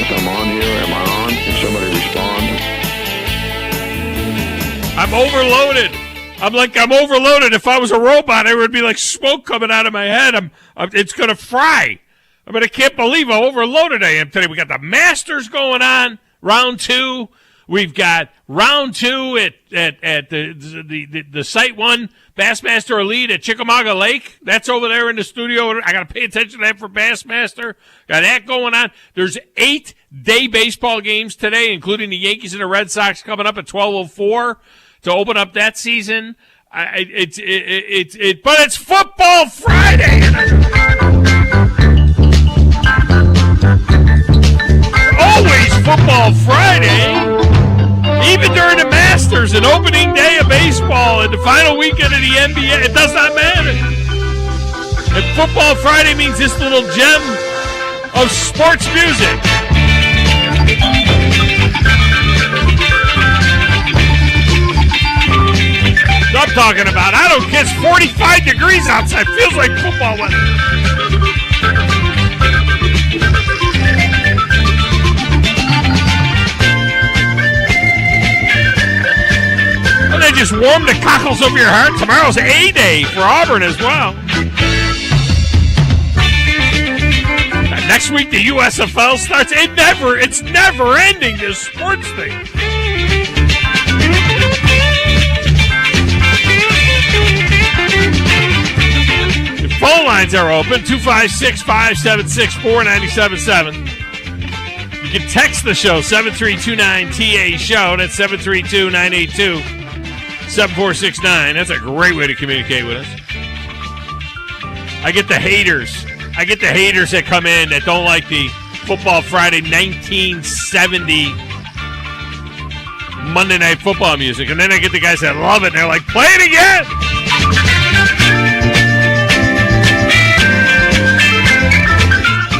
Yes, I'm on here. Am I on? Can somebody respond? I'm overloaded. I'm overloaded. If I was a robot, it would be like smoke coming out of my head. It's going to fry. I mean, I can't believe how overloaded I am today. We got the Masters going on, round 2. We've got round 2 at the Site 1 Bassmaster Elite at Chickamauga Lake. That's over there in the studio. I got to pay attention to that for Bassmaster. Got that going on. There's 8-day baseball games today, including the Yankees and the Red Sox coming up at 12:04 to open up that season. But it's Football Friday. Always Football Friday. Even during the Masters and opening day of baseball and the final weekend of the NBA, it does not matter. And Football Friday means this little gem of sports music. I'm talking about. I don't care. It's 45 degrees outside. Feels like football weather. Well, they just warmed the cockles of your heart. Tomorrow's A-Day for Auburn as well. And next week, the USFL starts. It's never ending, this sports thing. Phone lines are open, 256-576-4977. You can text the show, 732-9TA-SHOW. That's 732-982-7469. That's a great way to communicate with us. I get the haters. That come in that don't like the Football Friday 1970 Monday Night Football music. And then I get the guys that love it, and they're like, play it again!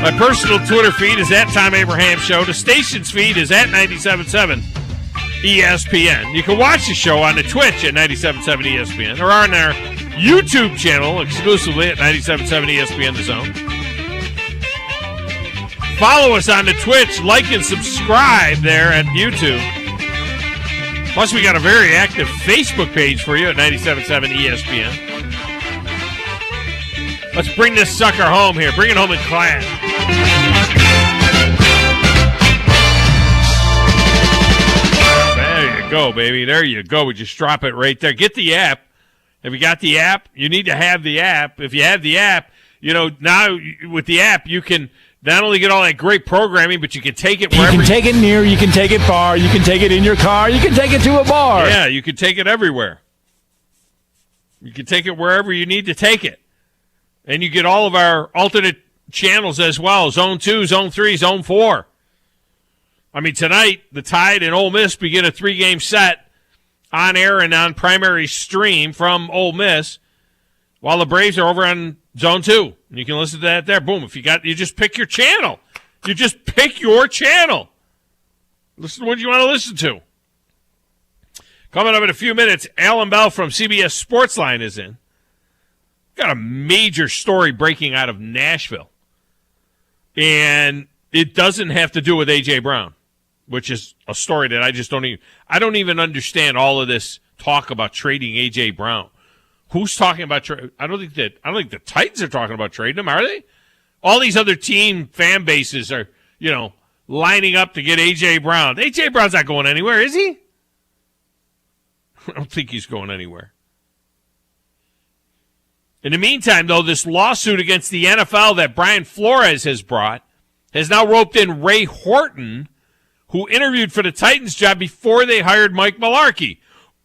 My personal Twitter feed is at Thom Abraham Show. The station's feed is at 97.7 ESPN. You can watch the show on the Twitch at 97.7 ESPN or on our YouTube channel exclusively at 97.7 ESPN The Zone. Follow us on the Twitch, like and subscribe there at YouTube. Plus, we got a very active Facebook page for you at 97.7 ESPN. Let's bring this sucker home here. Bring it home in class. There you go, baby. There you go. We just drop it right there. Get the app. Have you got the app? You need to have the app. If you have the app, now with the app, you can not only get all that great programming, but you can take it wherever. You can take it near. You can take it far. You can take it in your car. You can take it to a bar. Yeah, you can take it everywhere. You can take it wherever you need to take it. And you get all of our alternate channels as well. Zone 2, Zone 3, Zone 4. I mean, tonight, the Tide and Ole Miss begin a 3-game set on air and on primary stream from Ole Miss, while the Braves are over on Zone 2. You can listen to that there. Boom. You just pick your channel. You just pick your channel. Listen to what you want to listen to. Coming up in a few minutes, Alan Bell from CBS Sportsline is in. Got a major story breaking out of Nashville. And it doesn't have to do with A.J. Brown, which is a story that I just don't even understand all of this talk about trading A.J. Brown. Who's talking about I don't think the Titans are talking about trading him, are they? All these other team fan bases are, lining up to get A.J. Brown. A.J. Brown's not going anywhere, is he? I don't think he's going anywhere. In the meantime, though, this lawsuit against the NFL that Brian Flores has brought has now roped in Ray Horton, who interviewed for the Titans job before they hired Mike Mularkey.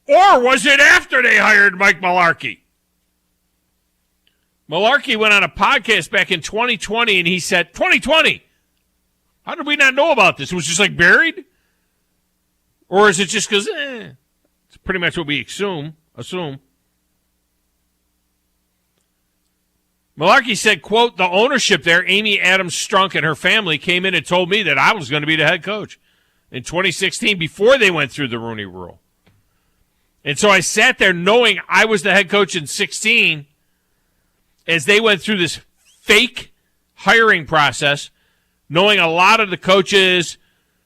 Or was it after they hired Mike Mularkey? Mularkey went on a podcast back in 2020, and he said, 2020? How did we not know about this? It was just like buried? Or is it just because, it's pretty much what we assume. Mularkey said, quote, the ownership there, Amy Adams Strunk and her family, came in and told me that I was going to be the head coach in 2016 before they went through the Rooney Rule. And so I sat there knowing I was the head coach in 16 as they went through this fake hiring process knowing a lot of the coaches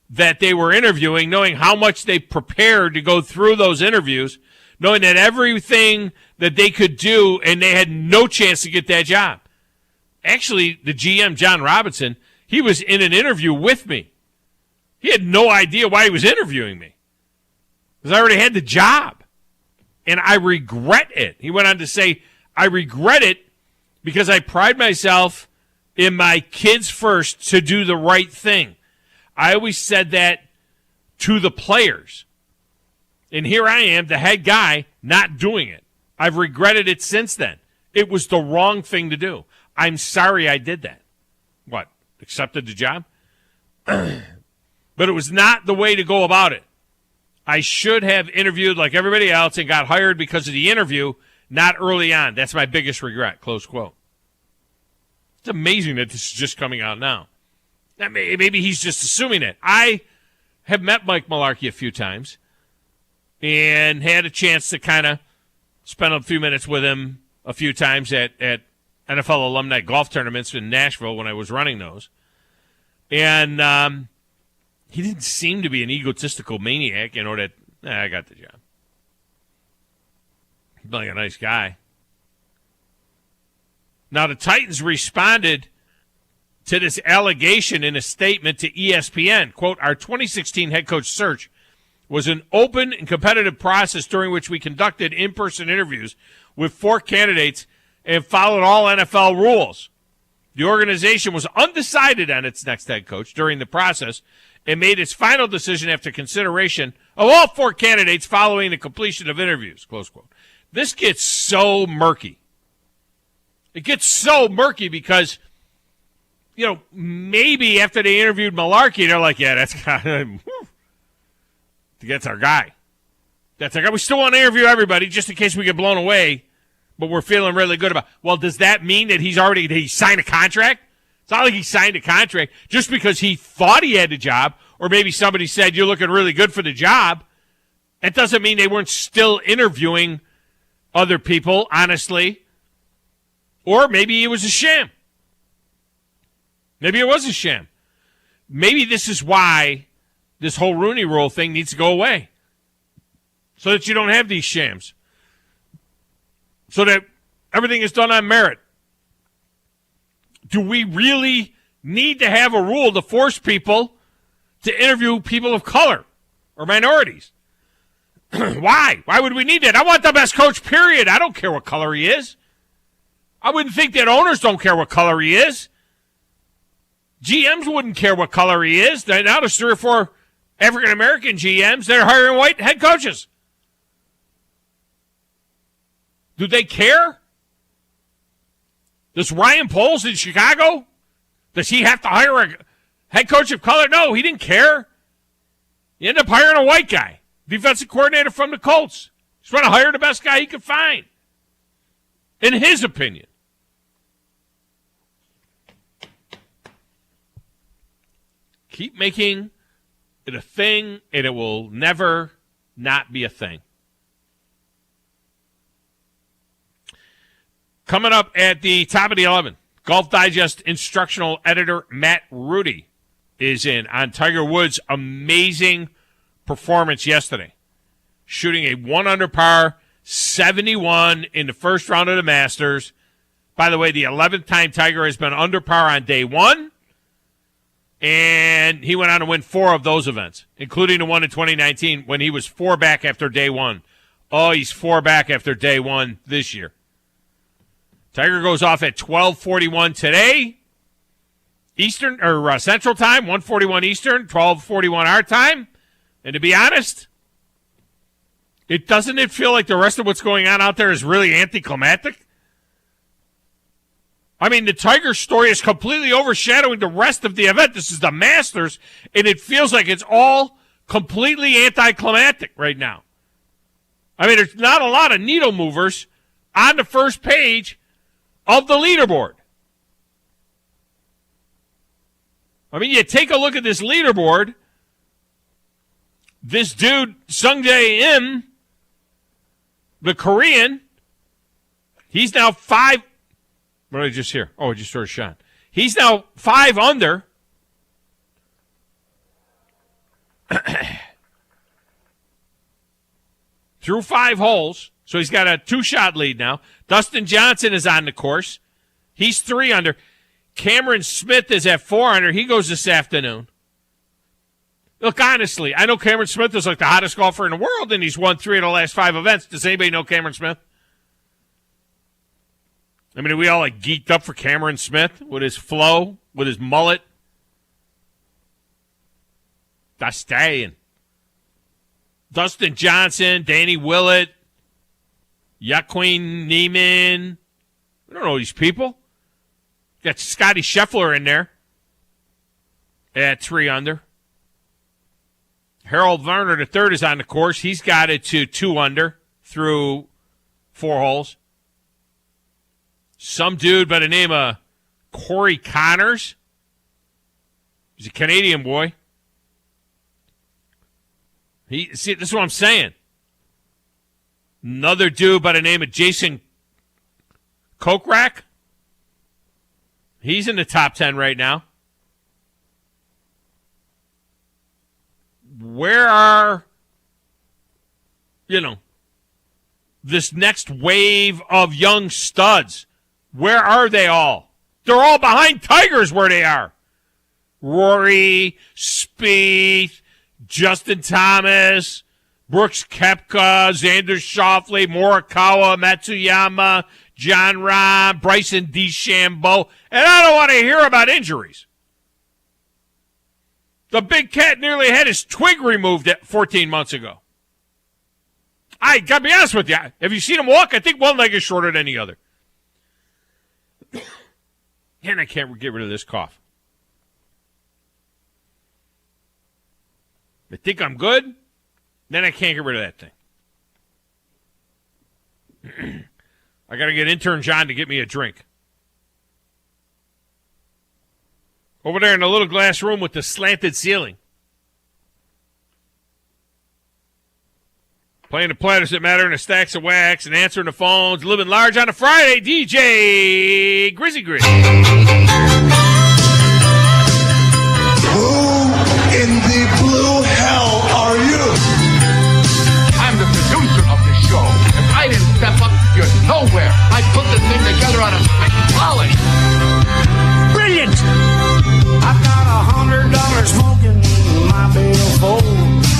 that they were interviewing, knowing how much they prepared to go through those interviews, knowing that everything that they could do, and they had no chance to get that job. Actually, the GM, John Robinson, he was in an interview with me. He had no idea why he was interviewing me, because I already had the job, and I regret it. He went on to say, I regret it because I pride myself in my kids first to do the right thing. I always said that to the players. And here I am, the head guy, not doing it. I've regretted it since then. It was the wrong thing to do. I'm sorry I did that. What? Accepted the job? But it was not the way to go about it. I should have interviewed like everybody else and got hired because of the interview, not early on. That's my biggest regret, close quote. It's amazing that this is just coming out now. Maybe he's just assuming it. I have met Mike Mularkey a few times and had a chance to kind of spend a few minutes with him a few times at NFL alumni golf tournaments in Nashville when I was running those. And he didn't seem to be an egotistical maniac, that I got the job. He's like a nice guy. Now, the Titans responded to this allegation in a statement to ESPN. Quote, our 2016 head coach search was an open and competitive process during which we conducted in-person interviews with 4 candidates and followed all NFL rules. The organization was undecided on its next head coach during the process and made its final decision after consideration of all 4 candidates following the completion of interviews, close quote. This gets so murky. It gets so murky because maybe after they interviewed Mularkey, they're like, yeah, that's our guy. That's our guy. We still want to interview everybody just in case we get blown away, but we're feeling really good about it. Well, does that mean that he signed a contract? It's not like he signed a contract just because he thought he had the job, or maybe somebody said, you're looking really good for the job. That doesn't mean they weren't still interviewing other people, honestly. Or maybe it was a sham. Maybe it was a sham. Maybe this is why this whole Rooney Rule thing needs to go away. So that you don't have these shams. So that everything is done on merit. Do we really need to have a rule to force people to interview people of color or minorities? Why? Why would we need that? I want the best coach, period. I don't care what color he is. I wouldn't think that owners don't care what color he is. GMs wouldn't care what color he is. Now there's 3 or 4 African-American GMs that are hiring white head coaches. Do they care? Does Ryan Poles in Chicago, does he have to hire a head coach of color? No, he didn't care. He ended up hiring a white guy, defensive coordinator from the Colts. He's trying to hire the best guy he could find, in his opinion. Keep making it a thing, and it will never not be a thing. Coming up at the top of the 11, Golf Digest instructional editor Matt Rudy is in on Tiger Woods' amazing performance yesterday, shooting a 1 under par 71 in the first round of the Masters. By the way, the 11th time Tiger has been under par on day 1. And he went on to win 4 of those events, including the one in 2019 when he was 4 back after day 1. Oh, he's 4 back after day 1 this year. Tiger goes off at 12:41 today, Eastern or Central Time, 1:41 Eastern, 12:41 our time. And to be honest, doesn't it feel like the rest of what's going on out there is really anticlimactic? I mean, the Tiger story is completely overshadowing the rest of the event. This is the Masters, and it feels like it's all completely anticlimactic right now. I mean, there's not a lot of needle movers on the first page of the leaderboard. I mean, you take a look at this leaderboard. This dude, Sung Jae Im, the Korean, he's now 5. What did I just hear? Oh, I just heard a shot. He's now 5 under, through 5 holes, so he's got a 2-shot lead now. Dustin Johnson is on the course. He's 3 under. Cameron Smith is at 4 under. He goes this afternoon. Look, honestly, I know Cameron Smith is like the hottest golfer in the world, and he's won 3 of the last 5 events. Does anybody know Cameron Smith? I mean, are we all like geeked up for Cameron Smith with his flow, with his mullet? Dustin Johnson, Danny Willett, Joaquin Niemann. I don't know these people. Got Scotty Scheffler in there at 3 under. Harold Varner III is on the course. He's got it to 2 under through 4 holes. Some dude by the name of Corey Connors. He's a Canadian boy. See, this is what I'm saying. Another dude by the name of Jason Kokrak. He's in the top 10 right now. Where are, this next wave of young studs? Where are they all? They're all behind Tigers where they are. Rory, Spieth, Justin Thomas, Brooks Koepka, Xander Schauffele, Morikawa, Matsuyama, John Rahm, Bryson DeChambeau. And I don't want to hear about injuries. The big cat nearly had his twig removed 14 months ago. I got to be honest with you. Have you seen him walk? I think one leg is shorter than the other. And I can't get rid of this cough. I think I'm good. Then I can't get rid of that thing. I got to get intern John to get me a drink. Over there in the little glass room with the slanted ceiling. Playing the platters that matter and the stacks of wax and answering the phones. Living large on a Friday, DJ Grizzy Grizz. Who in the blue hell are you? I'm the producer of the show. If I didn't step up, you're nowhere. I put the thing together on a polish. Brilliant! I've got $100 smoking in my billfold.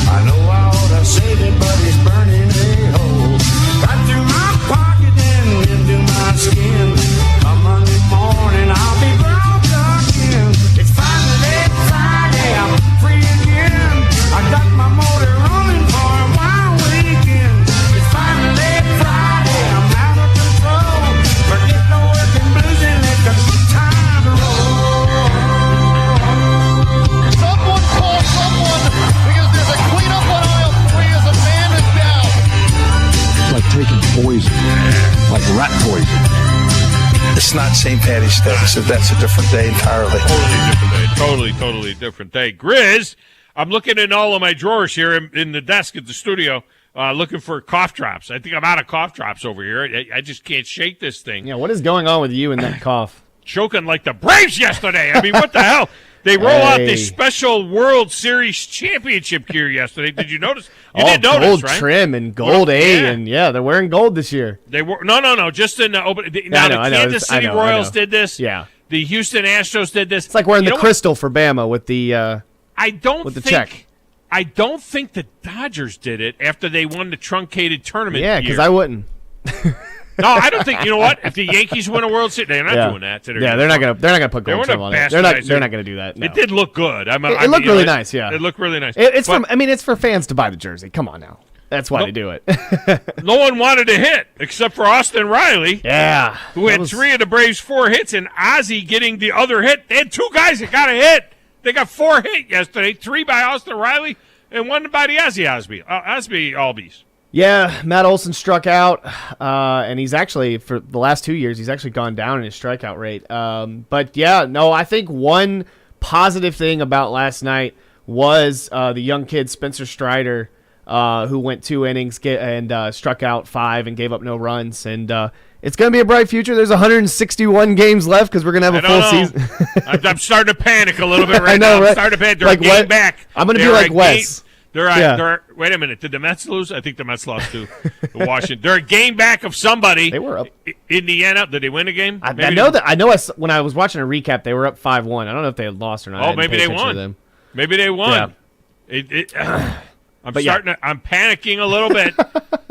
I know I ought to save it, but it's burning a hole. Right through my pocket and into my skin. Come Monday morning, I'll be broke again. It's finally Friday, I'm free again. I got my motor running for a wild weekend. It's finally Friday, I'm out of control. Forget the working blues and let the time roll. Someone call someone because there's a cleanup on aisle 3 as a man is down. It's like taking poison, like rat poison. It's not St. Patty's Day, so that's a different day entirely. Totally different day. Grizz, I'm looking in all of my drawers here in the desk at the studio, looking for cough drops. I think I'm out of cough drops over here. I just can't shake this thing. Yeah, what is going on with you and that cough? Choking like the Braves yesterday. I mean, what the hell? They roll out this special World Series championship gear yesterday. Did you notice? You did notice, gold right? trim and gold and they're wearing gold this year. They were no, just in the open. Now the Kansas City Royals did this. Yeah, the Houston Astros did this. It's like wearing the crystal for Bama with the. Check. I don't think the Dodgers did it after they won the truncated tournament. Yeah, because I wouldn't. No, I don't think. You know what? If the Yankees win a World Series, they're not doing that. They're not gonna put gold trim on it. They're not gonna do that. No. It did look good. It looked really nice. Yeah, it looked really nice. It's for fans to buy the jersey. Come on now. That's why they do it. No one wanted to hit except for Austin Riley. Yeah, who had 3 of the Braves' 4 hits, and Ozzie getting the other hit. They had 2 guys that got a hit. They got 4 hit yesterday. 3 by Austin Riley and 1 by the Osby Albies. Yeah, Matt Olson struck out, and he's actually, for the last 2 years, he's actually gone down in his strikeout rate. But, yeah, no, I think one positive thing about last night was the young kid Spencer Strider, who went 2 innings and struck out 5 and gave up no runs. And it's going to be a bright future. There's 161 games left because we're going to have a full season. I'm starting to panic a little bit right now. Right? I'm starting to panic. They're like game back. I'm going to be like Wes. They're wait a minute. Did the Mets lose? I think the Mets lost to Washington. They're a game back of somebody. They were up. Indiana. Did they win a game? I when I was watching a recap, they were up 5-1. I don't know if they had lost or not. Oh, maybe they won. Maybe they won. Yeah. I'm panicking a little bit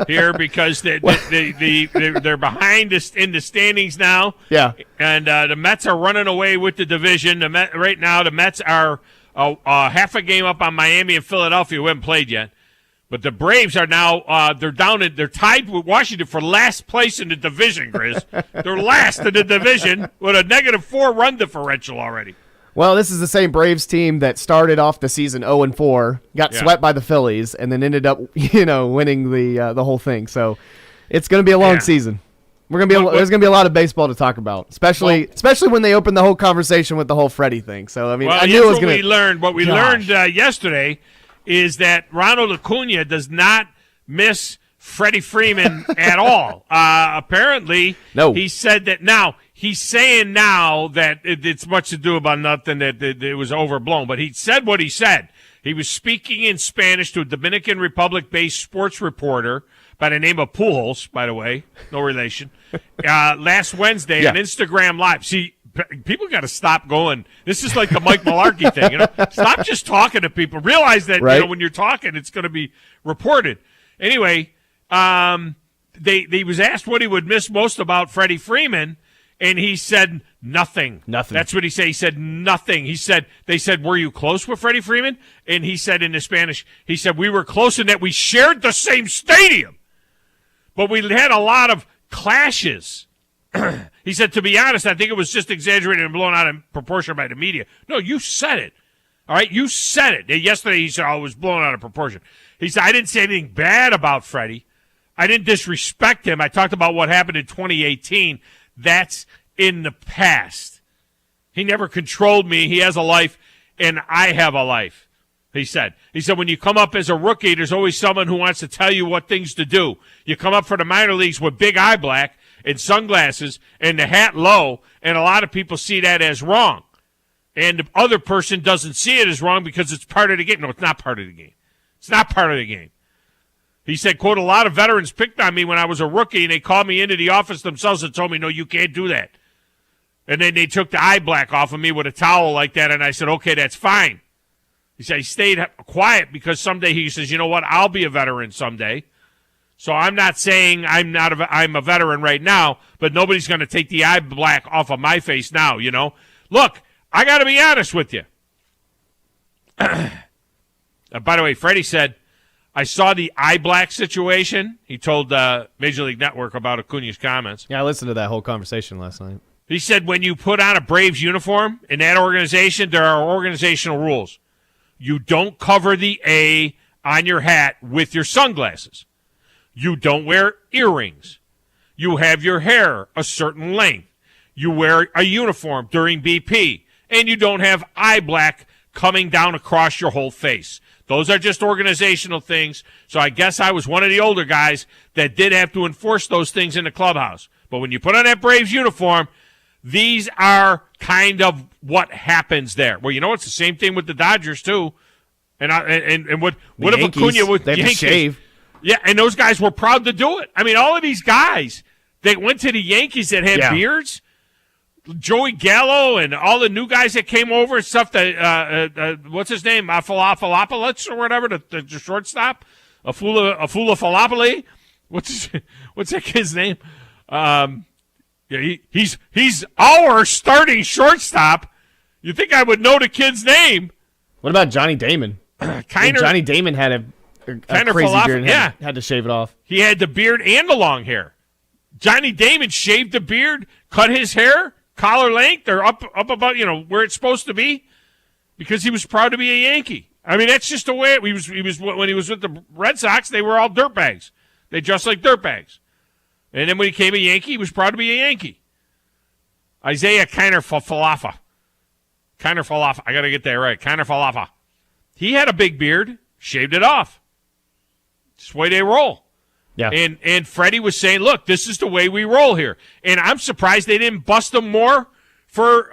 here because they're behind us in the standings now. Yeah. And the Mets are running away with the division. Right now, the Mets are half a game up on Miami and Philadelphia, who haven't played yet. But the Braves are now they're tied with Washington for last place in the division, Chris. They're last in the division with a -4 run differential already. Well, this is the same Braves team that started off the season 0-4, got swept by the Phillies, and then ended up, winning the whole thing. So it's going to be a long season. There's going to be a lot of baseball to talk about, especially when they open the whole conversation with the whole Freddie thing. So I mean, I knew it was going to. What we learned yesterday is that Ronald Acuna does not miss Freddie Freeman at all. Apparently, no. He said that now. He's saying now that it's much to do about nothing, that it was overblown. But he said what he said. He was speaking in Spanish to a Dominican Republic-based sports reporter by the name of Pujols, by the way, no relation, last Wednesday on Instagram Live. See, people got to stop going. This is like the Mike Malarkey thing. Stop just talking to people. Realize that when you're talking, it's going to be reported. Anyway, they was asked what he would miss most about Freddie Freeman. And he said nothing. Nothing. That's what he said. He said nothing. They said, were you close with Freddie Freeman? And he said in the Spanish, he said, we were close in that we shared the same stadium. But we had a lot of clashes. He said, to be honest, I think it was just exaggerated and blown out in proportion by the media. No, you said it. All right, you said it. Yesterday he said, it was blown out of proportion. He said, I didn't say anything bad about Freddie. I didn't disrespect him. I talked about what happened in 2018. That's in the past. He never controlled me. He has a life, and I have a life, he said. He said, when you come up as a rookie, there's always someone who wants to tell you what things to do. You come up for the minor leagues with big eye black and sunglasses and the hat low, and a lot of people see that as wrong. And the other person doesn't see it as wrong because it's part of the game. No, it's not part of the game. It's not part of the game. He said, quote, a lot of veterans picked on me when I was a rookie, and they called me into the office themselves and told me, no, you can't do that. And then they took the eye black off of me with a towel like that, and I said, okay, that's fine. He said, he stayed quiet because someday he says, you know what, I'll be a veteran someday. So I'm not saying I'm a veteran right now, but nobody's going to take the eye black off of my face now, Look, I got to be honest with you. By the way, Freddie said, I saw the eye black situation. He told Major League Network about Acuna's comments. Yeah, I listened to that whole conversation last night. He said when you put on a Braves uniform in that organization, there are organizational rules. You don't cover the A on your hat with your sunglasses. You don't wear earrings. You have your hair a certain length. You wear a uniform during BP. And you don't have eye black coming down across your whole face. Those are just organizational things. So I guess I was one of the older guys that did have to enforce those things in the clubhouse. But when you put on that Braves uniform, these are kind of what happens there. Well, it's the same thing with the Dodgers too. And what if Acuna with the Yankees? Shave. Yeah, and those guys were proud to do it. I mean, all of these guys that went to the Yankees that had beards, Joey Gallo and all the new guys that came over and stuff. That what's his name, Afalapolis or whatever, the shortstop, Afula Falapoli. What's that kid's name? He's our starting shortstop. You think I would know the kid's name? What about Johnny Damon? Johnny Damon had a crazy beard and had to shave it off. He had the beard and the long hair. Johnny Damon shaved the beard, cut his hair collar length or up about where it's supposed to be, because he was proud to be a Yankee. I mean, that's just the way he was when he was with the Red Sox. They were all dirtbags. They dressed like dirtbags. And then when he became a Yankee, he was proud to be a Yankee. Isaiah Kiner Falafa. I got to get that right. Kiner Falafa. He had a big beard, shaved it off. It's the way they roll. Yeah. And Freddie was saying, look, this is the way we roll here. And I'm surprised they didn't bust him more for,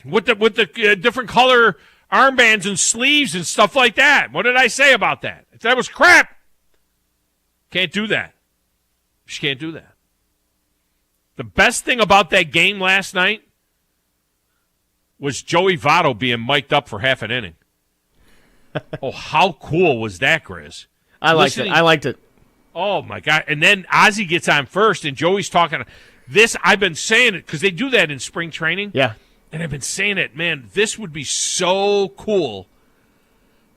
with the different color armbands and sleeves and stuff like that. What did I say about that? That was crap. Can't do that. She can't do that. The best thing about that game last night was Joey Votto being mic'd up for half an inning. Oh, how cool was that, Grizz? I liked it. Oh, my God. And then Ozzie gets on first, and Joey's talking. This, I've been saying it, because they do that in spring training. Yeah. And I've been saying it, man, this would be so cool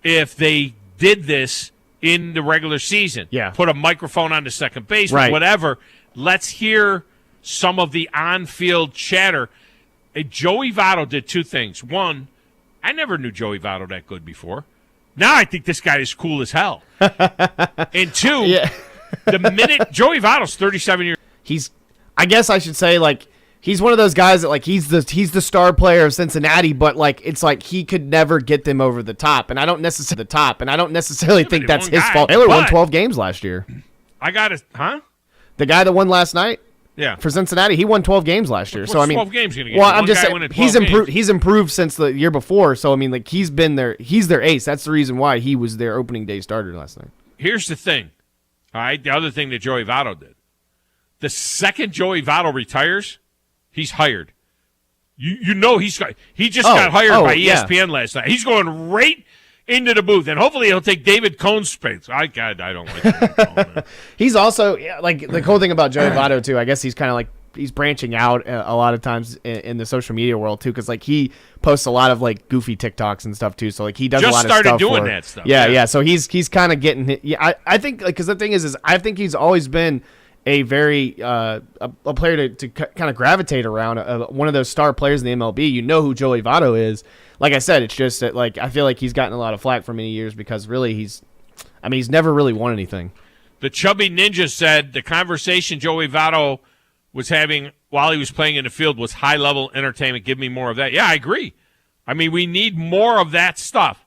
if they did this in the regular season. Yeah. Put a microphone on the second base, right. Whatever. Let's hear some of the on-field chatter. Joey Votto did two things. One, I never knew Joey Votto that good before. Now I think this guy is cool as hell. And two, the minute Joey Votto's 37 years, I guess I should say, like, he's one of those guys that, like, he's the star player of Cincinnati, but, like, it's like he could never get them over the top, and I don't necessarily think that's his fault. Taylor won 12 games last year. I got it, huh? The guy that won last night. Yeah, for Cincinnati, he won 12 games last year. What's so I mean, 12 games gonna get? Well, I'm just saying he's improved. He's improved since the year before. So I mean, like he's been there. He's their ace. That's the reason why he was their opening day starter last night. Here's the thing. All right, the other thing that Joey Votto did. The second Joey Votto retires, he's hired. You know he just got hired by ESPN last night. He's going right into the booth, and hopefully he'll take David Cohn's space. I don't like David Cohn, man. He's also like the cool thing about Joey Votto too. I guess he's kind of like he's branching out a lot of times in the social media world too, because like he posts a lot of like goofy TikToks and stuff too. So like he does just a lot of stuff. Just started doing that stuff. Yeah. So he's kind of getting. Yeah, I think like because the thing is I think he's always been a very a player to kind of gravitate around, one of those star players in the MLB. You know who Joey Votto is. Like I said, it's just that like I feel like he's gotten a lot of flack for many years because really he's never really won anything. The Chubby Ninja said the conversation Joey Votto was having while he was playing in the field was high-level entertainment. Give me more of that. Yeah, I agree. I mean, we need more of that stuff.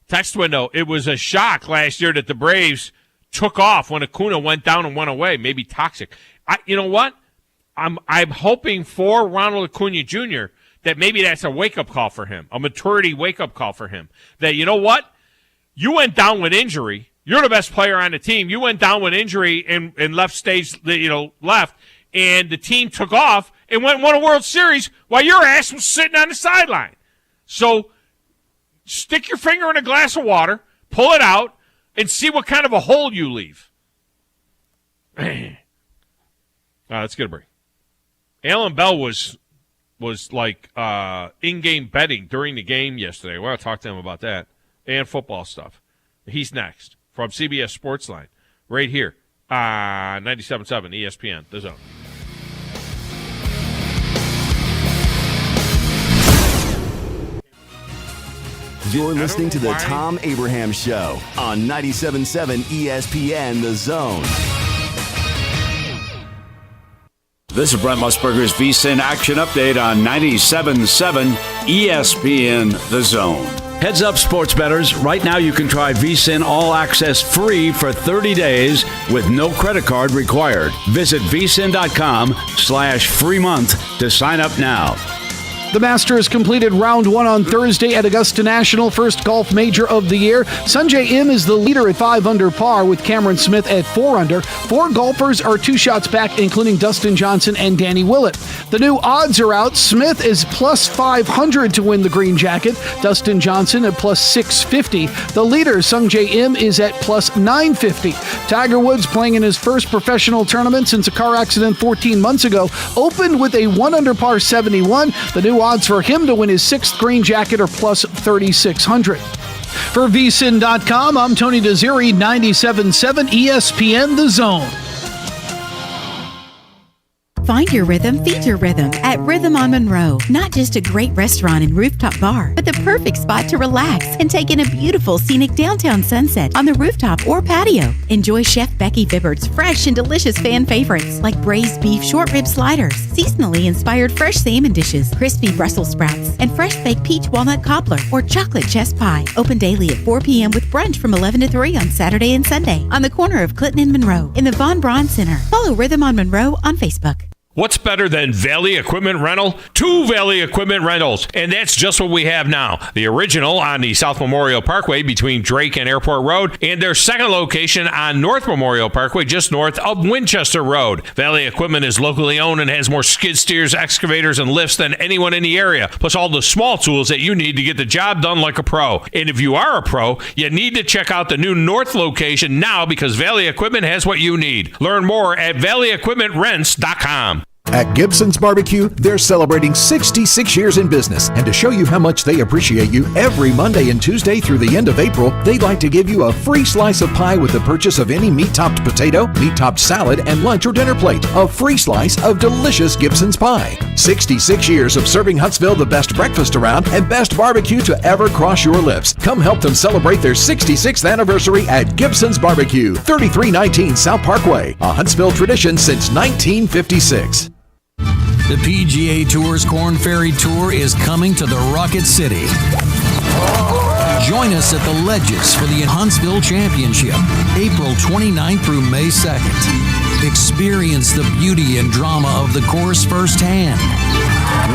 Text window, it was a shock last year that the Braves took off when Acuna went down and went away. Maybe toxic. You know what? I'm hoping for Ronald Acuna Jr. that maybe that's a wake-up call for him, a maturity wake-up call for him. That, you know what? You went down with injury. You're the best player on the team. You went down with injury and left stage, left, and the team took off and won a World Series while your ass was sitting on the sideline. So stick your finger in a glass of water, pull it out, and see what kind of a hole you leave. Let's get a break. Alan Bell was like in-game betting during the game yesterday. I want to talk to him about that and football stuff. He's next from CBS Sportsline right here, 97.7 ESPN, The Zone. You're listening to the Thom Abraham Show on 97.7 ESPN, The Zone. This is Brent Musburger's VSiN Action Update on 97.7 ESPN, The Zone. Heads up, sports bettors. Right now you can try VSiN All Access free for 30 days with no credit card required. Visit vsin.com/free month to sign up now. The Masters completed round one on Thursday at Augusta National, first golf major of the year. Sungjae Im is the leader at 5 under par with Cameron Smith at 4 under. 4 golfers are 2 shots back, including Dustin Johnson and Danny Willett. The new odds are out. Smith is plus 500 to win the green jacket. Dustin Johnson at plus 650. The leader, Sungjae Im, is at plus 950. Tiger Woods, playing in his first professional tournament since a car accident 14 months ago, opened with a 1 under par 71. The new odds for him to win his 6th green jacket are plus 3,600. For vsin.com, I'm Tony Desiri, 97.7 ESPN, The Zone. Find your rhythm, feed your rhythm at Rhythm on Monroe. Not just a great restaurant and rooftop bar, but the perfect spot to relax and take in a beautiful scenic downtown sunset on the rooftop or patio. Enjoy Chef Becky Vibbert's fresh and delicious fan favorites like braised beef short rib sliders, seasonally inspired fresh salmon dishes, crispy Brussels sprouts, and fresh baked peach walnut cobbler or chocolate chess pie. Open daily at 4 p.m. with brunch from 11 to 3 on Saturday and Sunday on the corner of Clinton and Monroe in the Von Braun Center. Follow Rhythm on Monroe on Facebook. What's better than Valley Equipment Rental? 2 Valley Equipment Rentals, and that's just what we have now. The original on the South Memorial Parkway between Drake and Airport Road, and their second location on North Memorial Parkway just north of Winchester Road. Valley Equipment is locally owned and has more skid steers, excavators, and lifts than anyone in the area, plus all the small tools that you need to get the job done like a pro. And if you are a pro, you need to check out the new North location now because Valley Equipment has what you need. Learn more at valleyequipmentrents.com. At Gibson's Barbecue, they're celebrating 66 years in business. And to show you how much they appreciate you, every Monday and Tuesday through the end of April, they'd like to give you a free slice of pie with the purchase of any meat-topped potato, meat-topped salad, and lunch or dinner plate. A free slice of delicious Gibson's pie. 66 years of serving Huntsville the best breakfast around and best barbecue to ever cross your lips. Come help them celebrate their 66th anniversary at Gibson's Barbecue, 3319 South Parkway, a Huntsville tradition since 1956. The PGA Tour's Corn Ferry Tour is coming to the Rocket City. Join us at the Ledges for the Huntsville Championship, April 29th through May 2nd. Experience the beauty and drama of the course firsthand.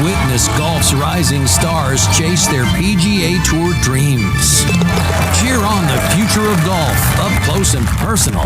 Witness golf's rising stars chase their PGA Tour dreams. Cheer on the future of golf up close and personal.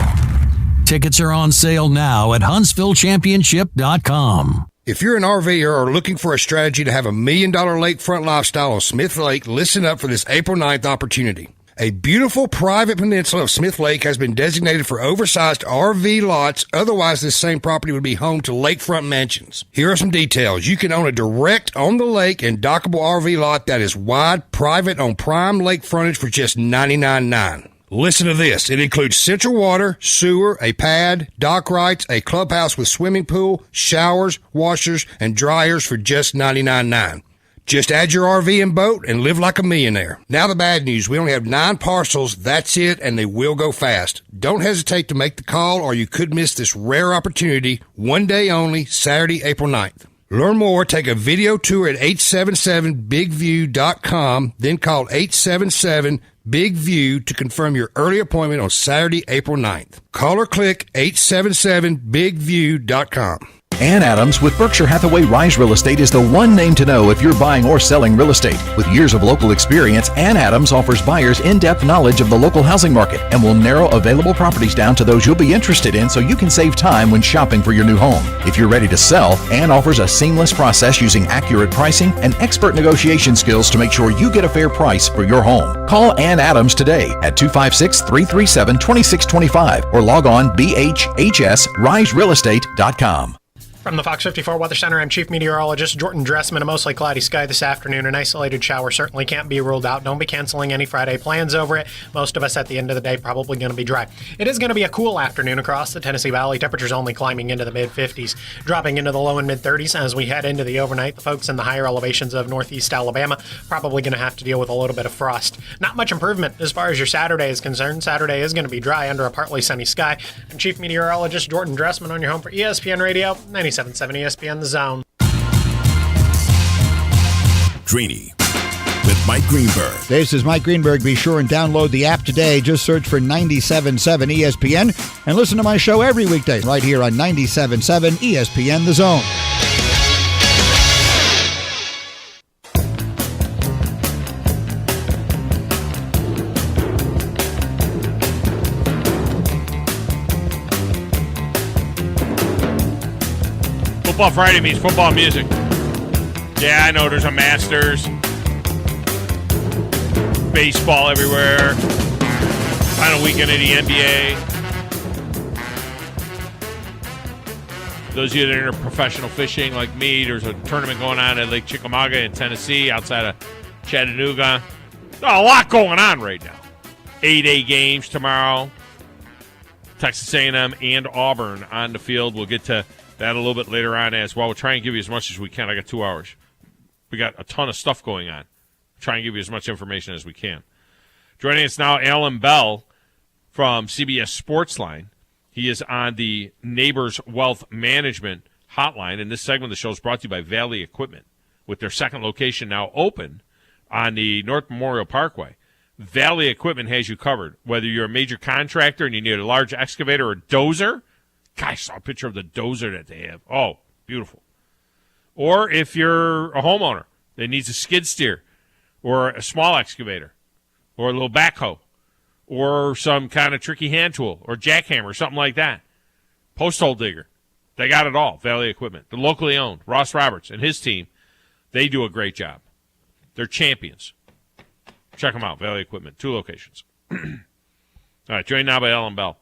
Tickets are on sale now at HuntsvilleChampionship.com. If you're an RVer or looking for a strategy to have $1 million lakefront lifestyle on Smith Lake, listen up for this April 9th opportunity. A beautiful private peninsula of Smith Lake has been designated for oversized RV lots. Otherwise, this same property would be home to lakefront mansions. Here are some details. You can own a direct on the lake and dockable RV lot that is wide, private on prime lake frontage for just $99.9. Listen to this. It includes central water, sewer, a pad, dock rights, a clubhouse with swimming pool, showers, washers, and dryers for just $99.9. Just add your RV and boat and live like a millionaire. Now the bad news. We only have 9 parcels. That's it, and they will go fast. Don't hesitate to make the call or you could miss this rare opportunity. One day only, Saturday, April 9th. Learn more, take a video tour at 877bigview.com, then call 877-BIG VIEW to confirm your early appointment on Saturday, April 9th. Call or click 877bigview.com. Ann Adams with Berkshire Hathaway Rise Real Estate is the one name to know if you're buying or selling real estate. With years of local experience, Ann Adams offers buyers in-depth knowledge of the local housing market and will narrow available properties down to those you'll be interested in so you can save time when shopping for your new home. If you're ready to sell, Ann offers a seamless process using accurate pricing and expert negotiation skills to make sure you get a fair price for your home. Call Ann Adams today at 256-337-2625 or log on bhhsriserealestate.com. From the Fox 54 Weather Center, I'm Chief Meteorologist Jordan Dressman. A mostly cloudy sky this afternoon. An isolated shower certainly can't be ruled out. Don't be canceling any Friday plans over it. Most of us at the end of the day probably going to be dry. It is going to be a cool afternoon across the Tennessee Valley. Temperatures only climbing into the mid-50s, dropping into the low and mid-30s as we head into the overnight. The folks in the higher elevations of northeast Alabama probably going to have to deal with a little bit of frost. Not much improvement as far as your Saturday is concerned. Saturday is going to be dry under a partly sunny sky. I'm Chief Meteorologist Jordan Dressman on your home for ESPN Radio 97.7 ESPN The Zone. Greeny with Mike Greenberg. This is Mike Greenberg. Be sure and download the app today. Just search for 97.7 ESPN and listen to my show every weekday right here on 97.7 ESPN The Zone. Football Friday means football music. Yeah, I know there's a Masters. Baseball everywhere. Final weekend of the NBA. Those of you that are into professional fishing like me, there's a tournament going on at Lake Chickamauga in Tennessee outside of Chattanooga. A lot going on right now. 8A games tomorrow. Texas A&M and Auburn on the field. We'll get to that a little bit later on as well. We'll try and give you as much as we can. I got 2 hours. We got a ton of stuff going on. Try and give you as much information as we can. Joining us now, Alan Bell from CBS Sportsline. He is on the Neighbors Wealth Management Hotline, and this segment of the show is brought to you by Valley Equipment, with their second location now open on the North Memorial Parkway. Valley Equipment has you covered. Whether you're a major contractor and you need a large excavator or dozer, gosh, I saw a picture of the dozer that they have. Oh, Beautiful. Or if you're a homeowner that needs a skid steer or a small excavator or a little backhoe or some kind of tricky hand tool or jackhammer, something like that, post hole digger, they got it all. Valley Equipment. They're locally owned. Ross Roberts and his team, they do a great job. They're champions. Check them out, Valley Equipment. 2 locations. All right, joined now by Ellen Bell.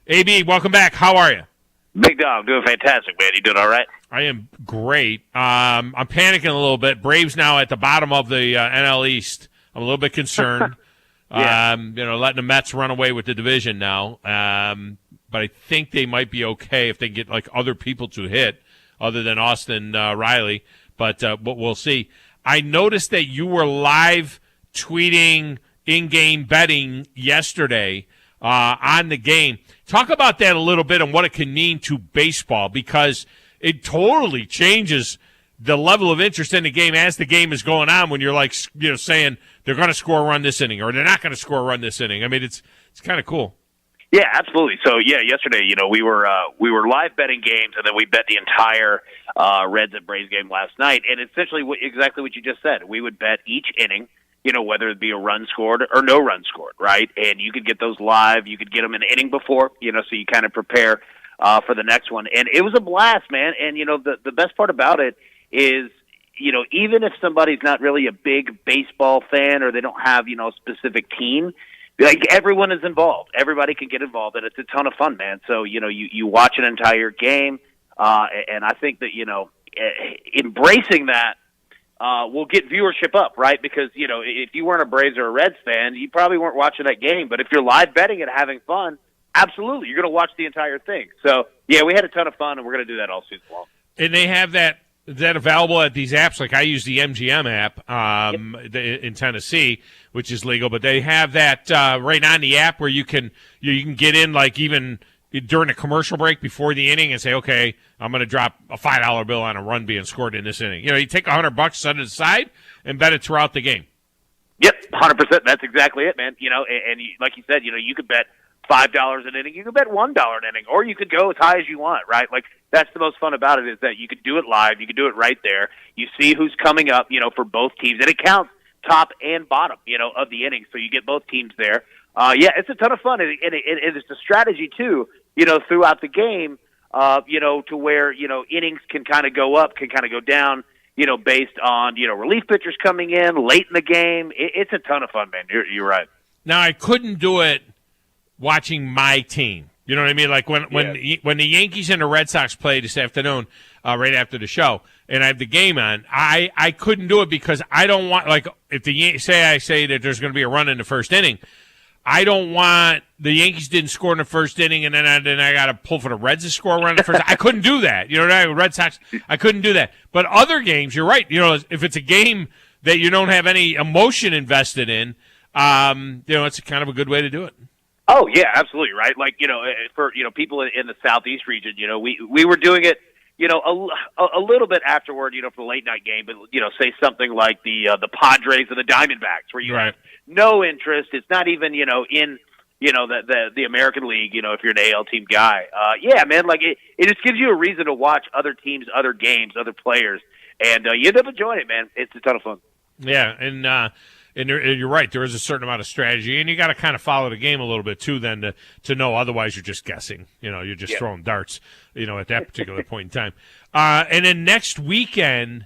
AB, welcome back. How are you? Big dog, doing fantastic, man. You doing all right? I am great. I'm panicking a little bit. Braves now at the bottom of the NL East. I'm a little bit concerned. Yeah. Letting the Mets run away with the division now. But I think they might be okay if they get like other people to hit, other than Austin Riley. But we'll see. I noticed that you were live tweeting in-game betting yesterday on the game. Talk about that a little bit and what it can mean to baseball, because it totally changes the level of interest in the game as the game is going on when you're like, saying they're going to score a run this inning or they're not going to score a run this inning. I mean, it's kind of cool. Yeah, absolutely. So, yesterday, we were live betting games, and then we bet the entire Reds and Braves game last night. And essentially, exactly what you just said. We would bet each inning, whether it be a run scored or no run scored, right? And you could get those live. You could get them an inning before, so you kind of prepare for the next one. And it was a blast, man. And, the best part about it is, even if somebody's not really a big baseball fan or they don't have, a specific team, like everyone is involved. Everybody can get involved, and it's a ton of fun, man. So, you watch an entire game, and I think that, embracing that will get viewership up, right? Because, if you weren't a Braves or a Reds fan, you probably weren't watching that game. But if you're live betting and having fun, absolutely, you're going to watch the entire thing. So, yeah, we had a ton of fun, and we're going to do that all season long. And they have that available at these apps. Like I use the MGM app in Tennessee, which is legal, but they have that right on the app where you can get in like even during a commercial break before the inning and say, okay, I'm going to drop a $5 bill on a run being scored in this inning. You take $100, set it aside, and bet it throughout the game. Yep, 100%. That's exactly it, man. And like you said, you could bet $5 an inning, you could bet $1 an inning, or you could go as high as you want, right? Like that's the most fun about it is that you could do it live, you could do it right there. You see who's coming up, for both teams, and it counts top and bottom, of the inning, so you get both teams there. It's a ton of fun, and it's a strategy too, throughout the game, to where innings can kind of go up, can kind of go down, based on relief pitchers coming in late in the game. It's a ton of fun, man. You're right. Now I couldn't do it watching my team. You know what I mean? Like when the Yankees and the Red Sox play this afternoon, right after the show, and I have the game on, I couldn't do it because I don't want, like, if I say that there's going to be a run in the first inning, I don't want the Yankees didn't score in the first inning, and then I got to pull for the Reds to score a run in the first. I couldn't do that. You know what I mean? Red Sox, I couldn't do that. But other games, you're right. If it's a game that you don't have any emotion invested in, it's kind of a good way to do it. Oh yeah, absolutely right. Like for people in the Southeast region, we were doing it, a little bit afterward, for the late night game, but say something like the Padres or the Diamondbacks, where you have no interest. It's not even in the American League. If you're an AL team guy, yeah, man, like it just gives you a reason to watch other teams, other games, other players, and you end up enjoying it, man. It's a ton of fun. Yeah, and you're right. There is a certain amount of strategy, and you got to kind of follow the game a little bit too, then to know. Otherwise, you're just guessing. You're just throwing darts. At that particular point in time. And then next weekend,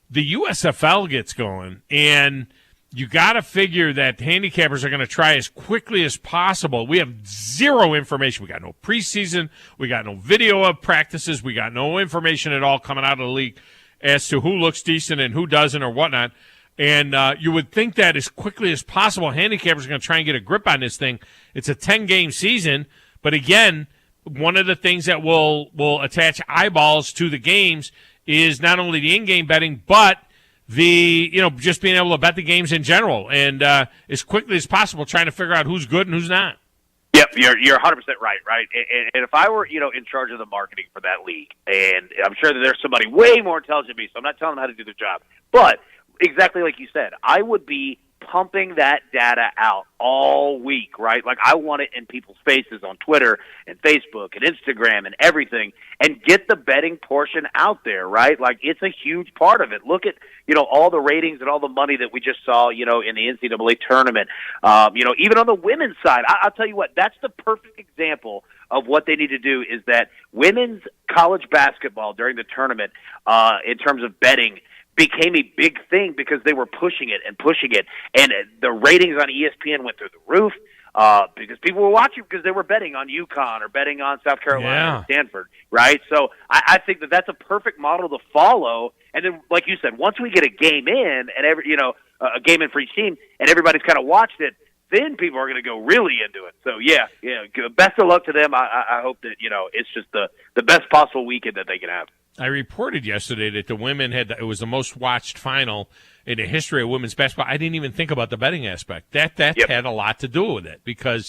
the USFL gets going, and you got to figure that handicappers are going to try as quickly as possible. We have zero information. We got no preseason. We got no video of practices. We got no information at all coming out of the league as to who looks decent and who doesn't or whatnot. And you would think that as quickly as possible, handicappers are going to try and get a grip on this thing. It's a 10-game season, but again, one of the things that will attach eyeballs to the games is not only the in-game betting, but the just being able to bet the games in general, and as quickly as possible, trying to figure out who's good and who's not. Yep, you're 100% right. And if I were in charge of the marketing for that league, and I'm sure that there's somebody way more intelligent than me, so I'm not telling them how to do their job, but exactly like you said, I would be pumping that data out all week, right? Like, I want it in people's faces on Twitter and Facebook and Instagram and everything, and get the betting portion out there, right? Like, it's a huge part of it. Look at, all the ratings and all the money that we just saw, in the NCAA tournament. Even on the women's side, I'll tell you what, that's the perfect example of what they need to do, is that women's college basketball during the tournament, in terms of betting, became a big thing because they were pushing it, and the ratings on ESPN went through the roof because people were watching because they were betting on UConn or betting on South Carolina or Stanford, right? So I think that that's a perfect model to follow. And then, like you said, once we get a game in and a game in for each team, and everybody's kind of watched it, then people are going to go really into it. So yeah, best of luck to them. I hope that it's just the best possible weekend that they can have. I reported yesterday that the women it was the most watched final in the history of women's basketball. I didn't even think about the betting aspect. That had a lot to do with it because,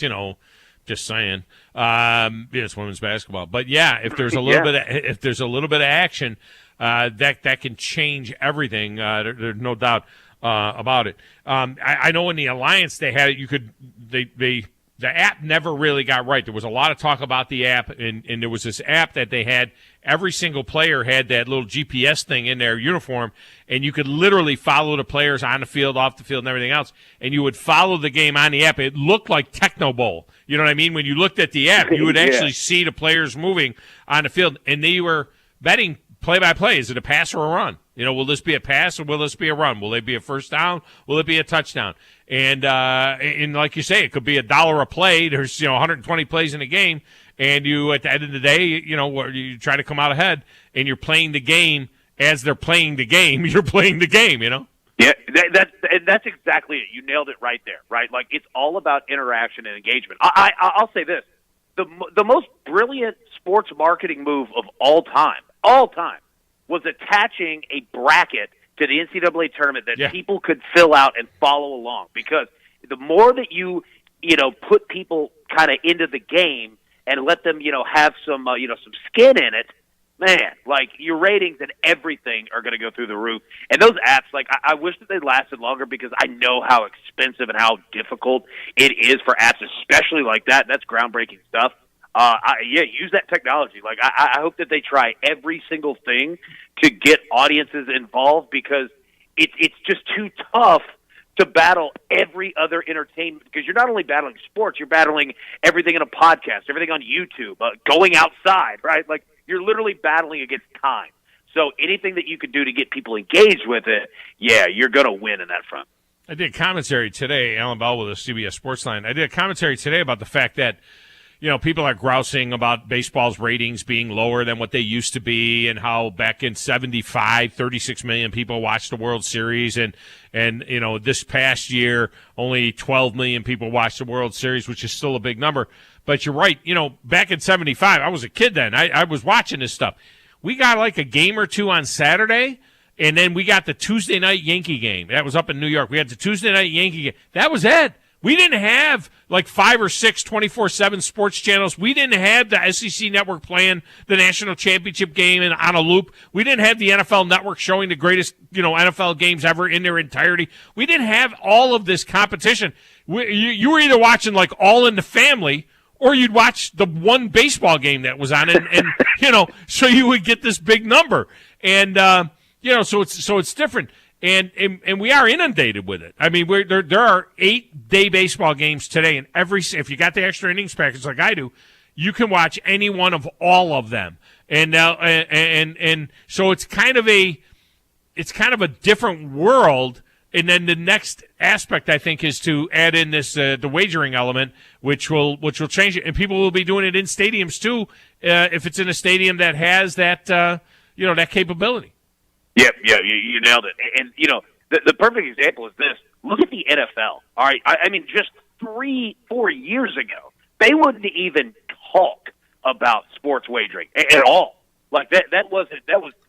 just saying, it's women's basketball. But yeah, if there's a little bit of action, that can change everything. There's no doubt about it. I know in the Alliance they had it. The app never really got right. There was a lot of talk about the app, and there was this app that they had. Every single player had that little GPS thing in their uniform, and you could literally follow the players on the field, off the field, and everything else, and you would follow the game on the app. It looked like Techno Bowl. You know what I mean? When you looked at the app, you would actually see the players moving on the field, and they were betting play-by-play. Is it a pass or a run? Will this be a pass or will this be a run? Will it be a first down? Will it be a touchdown? And like you say, it could be $1 a play. There's 120 plays in a game, and you at the end of the day, you try to come out ahead, and you're playing the game as they're playing the game. You're playing the game, Yeah, that's exactly it. You nailed it right there, right? Like, it's all about interaction and engagement. I'll say this: the most brilliant sports marketing move of all time, was attaching a bracket to the NCAA tournament that people could fill out and follow along. Because the more that you put people kind of into the game and let them have some some skin in it, man, like, your ratings and everything are going to go through the roof. And those apps, like, I wish that they lasted longer because I know how expensive and how difficult it is for apps, especially like that. That's groundbreaking stuff. Use that technology. Like, I hope that they try every single thing to get audiences involved, because it's just too tough to battle every other entertainment, because you're not only battling sports, you're battling everything in a podcast, everything on YouTube, going outside, right? Like, you're literally battling against time. So anything that you can do to get people engaged with it, you're going to win in that front. I did commentary today, Alan Bell with the CBS Sportsline. I did a commentary today about the fact that people are grousing about baseball's ratings being lower than what they used to be, and how back in 75, 36 million people watched the World Series, and this past year only 12 million people watched the World Series, which is still a big number. But you're right. Back in 75, I was a kid then. I was watching this stuff. We got like a game or two on Saturday, and then we got the Tuesday night Yankee game. That was up in New York. We had the Tuesday night Yankee game. That was it. We didn't have like 5 or 6 24/7 sports channels. We didn't have the SEC network playing the national championship game on a loop. We didn't have the NFL network showing the greatest, NFL games ever in their entirety. We didn't have all of this competition. You were either watching like All in the Family, or you'd watch the one baseball game that was on, and so you would get this big number. And so it's different. And we are inundated with it. I mean, there are 8-day baseball games today, and if you got the extra innings package like I do, you can watch any one of all of them. And now and so it's kind of a different world. And then the next aspect, I think, is to add in this the wagering element, which will change it, and people will be doing it in stadiums too, if it's in a stadium that has that that capability. Yep, you nailed it. And, the perfect example is this. Look at the NFL, all right? I mean, just 3-4 years ago, they wouldn't even talk about sports wagering at all. Like, that was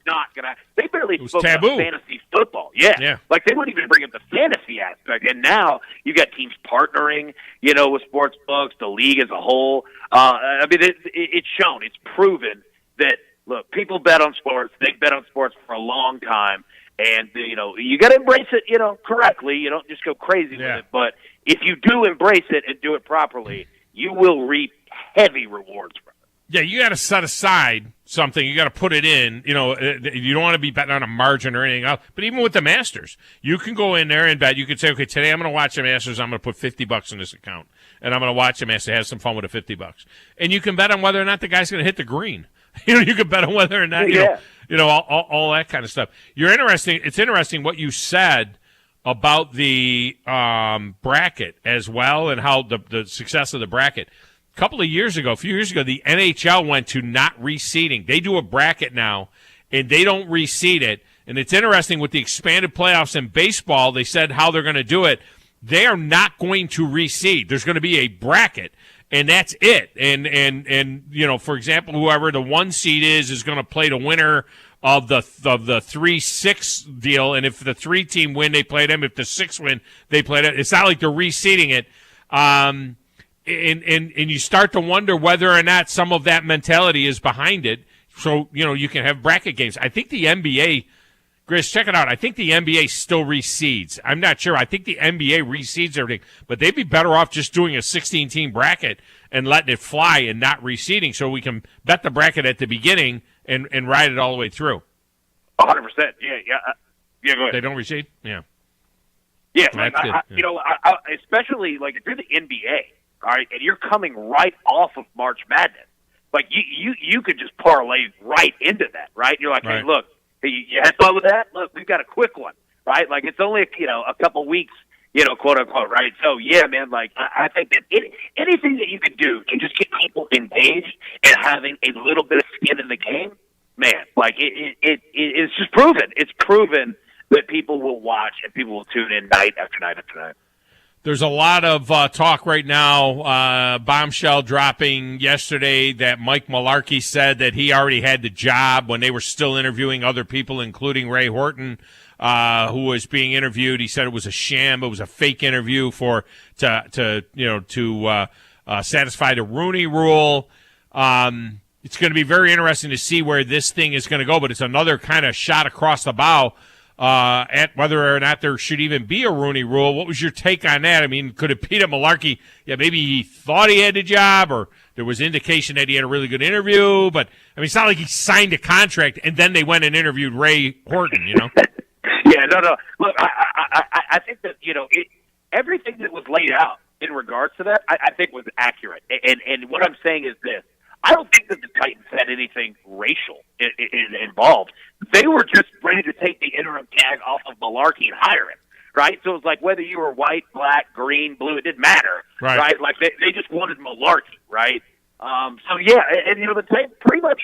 not going to – they barely spoke about fantasy football. Yeah. Like, they wouldn't even bring up the fantasy aspect. And now you got teams partnering, with sports books, the league as a whole. I mean, it's shown. It's proven that – look, people bet on sports. They bet on sports for a long time, And, you got to embrace it, correctly. You don't just go crazy with it. But if you do embrace it and do it properly, you will reap heavy rewards from it. Yeah, you got to set aside something. You got to put it in. You don't want to be betting on a margin or anything else. But even with the Masters, you can go in there and bet. You can say, okay, today I'm going to watch the Masters. I'm going to put $50 in this account, and I'm going to watch the Masters. Have some fun with the $50, and you can bet on whether or not the guy's going to hit the green. You can bet on whether or not all that kind of stuff. It's interesting what you said about the bracket as well, and how the success of the bracket. A few years ago, the NHL went to not reseeding. They do a bracket now, and they don't reseed it. And it's interesting with the expanded playoffs in baseball, they said how they're going to do it. They are not going to reseed. There's going to be a bracket, and that's it. And for example, whoever the 1 seed is going to play the winner of the 3-6 deal. And if the 3 team win, they play them. If the 6 win, they play them. It's not like they're reseeding it. And you start to wonder whether or not some of that mentality is behind it. So, you can have bracket games. I think the NBA, Chris, check it out. I think the NBA still reseeds. I'm not sure. I think the NBA reseeds everything. But they'd be better off just doing a 16-team bracket and letting it fly and not reseeding, so we can bet the bracket at the beginning and ride it all the way through. 100%. Yeah, go ahead. They don't reseed? Yeah. Yeah, especially, if you're the NBA, all right, and you're coming right off of March Madness, you could just parlay right into that, right? You're like, hey, look, you had fun with that? Look, we've got a quick one, right? It's only a couple weeks, quote unquote, right? So yeah, man, I think that anything that you can do to just get people engaged and having a little bit of skin in the game, man, it's just proven. It's proven that people will watch and people will tune in night after night after night. There's a lot of talk right now, bombshell dropping yesterday that Mike Mularkey said that he already had the job when they were still interviewing other people, including Ray Horton, who was being interviewed. He said it was a sham. It was a fake interview to satisfy the Rooney Rule. It's going to be very interesting to see where this thing is going to go, but it's another kind of shot across the bow at whether or not there should even be a Rooney Rule. What was your take on that? I mean, could it be that Mularkey, maybe he thought he had the job, or there was indication that he had a really good interview, but I mean, it's not like he signed a contract and then they went and interviewed Ray Horton, Yeah, no. Look, I think that, everything that was laid out in regards to that, I think was accurate. And what I'm saying is this. I don't think that the Titans had anything racial involved. They were just ready to take the interim tag off of Mularkey and hire him, right? So it was whether you were white, black, green, blue, it didn't matter, right? They just wanted Mularkey, right? The Titans pretty much,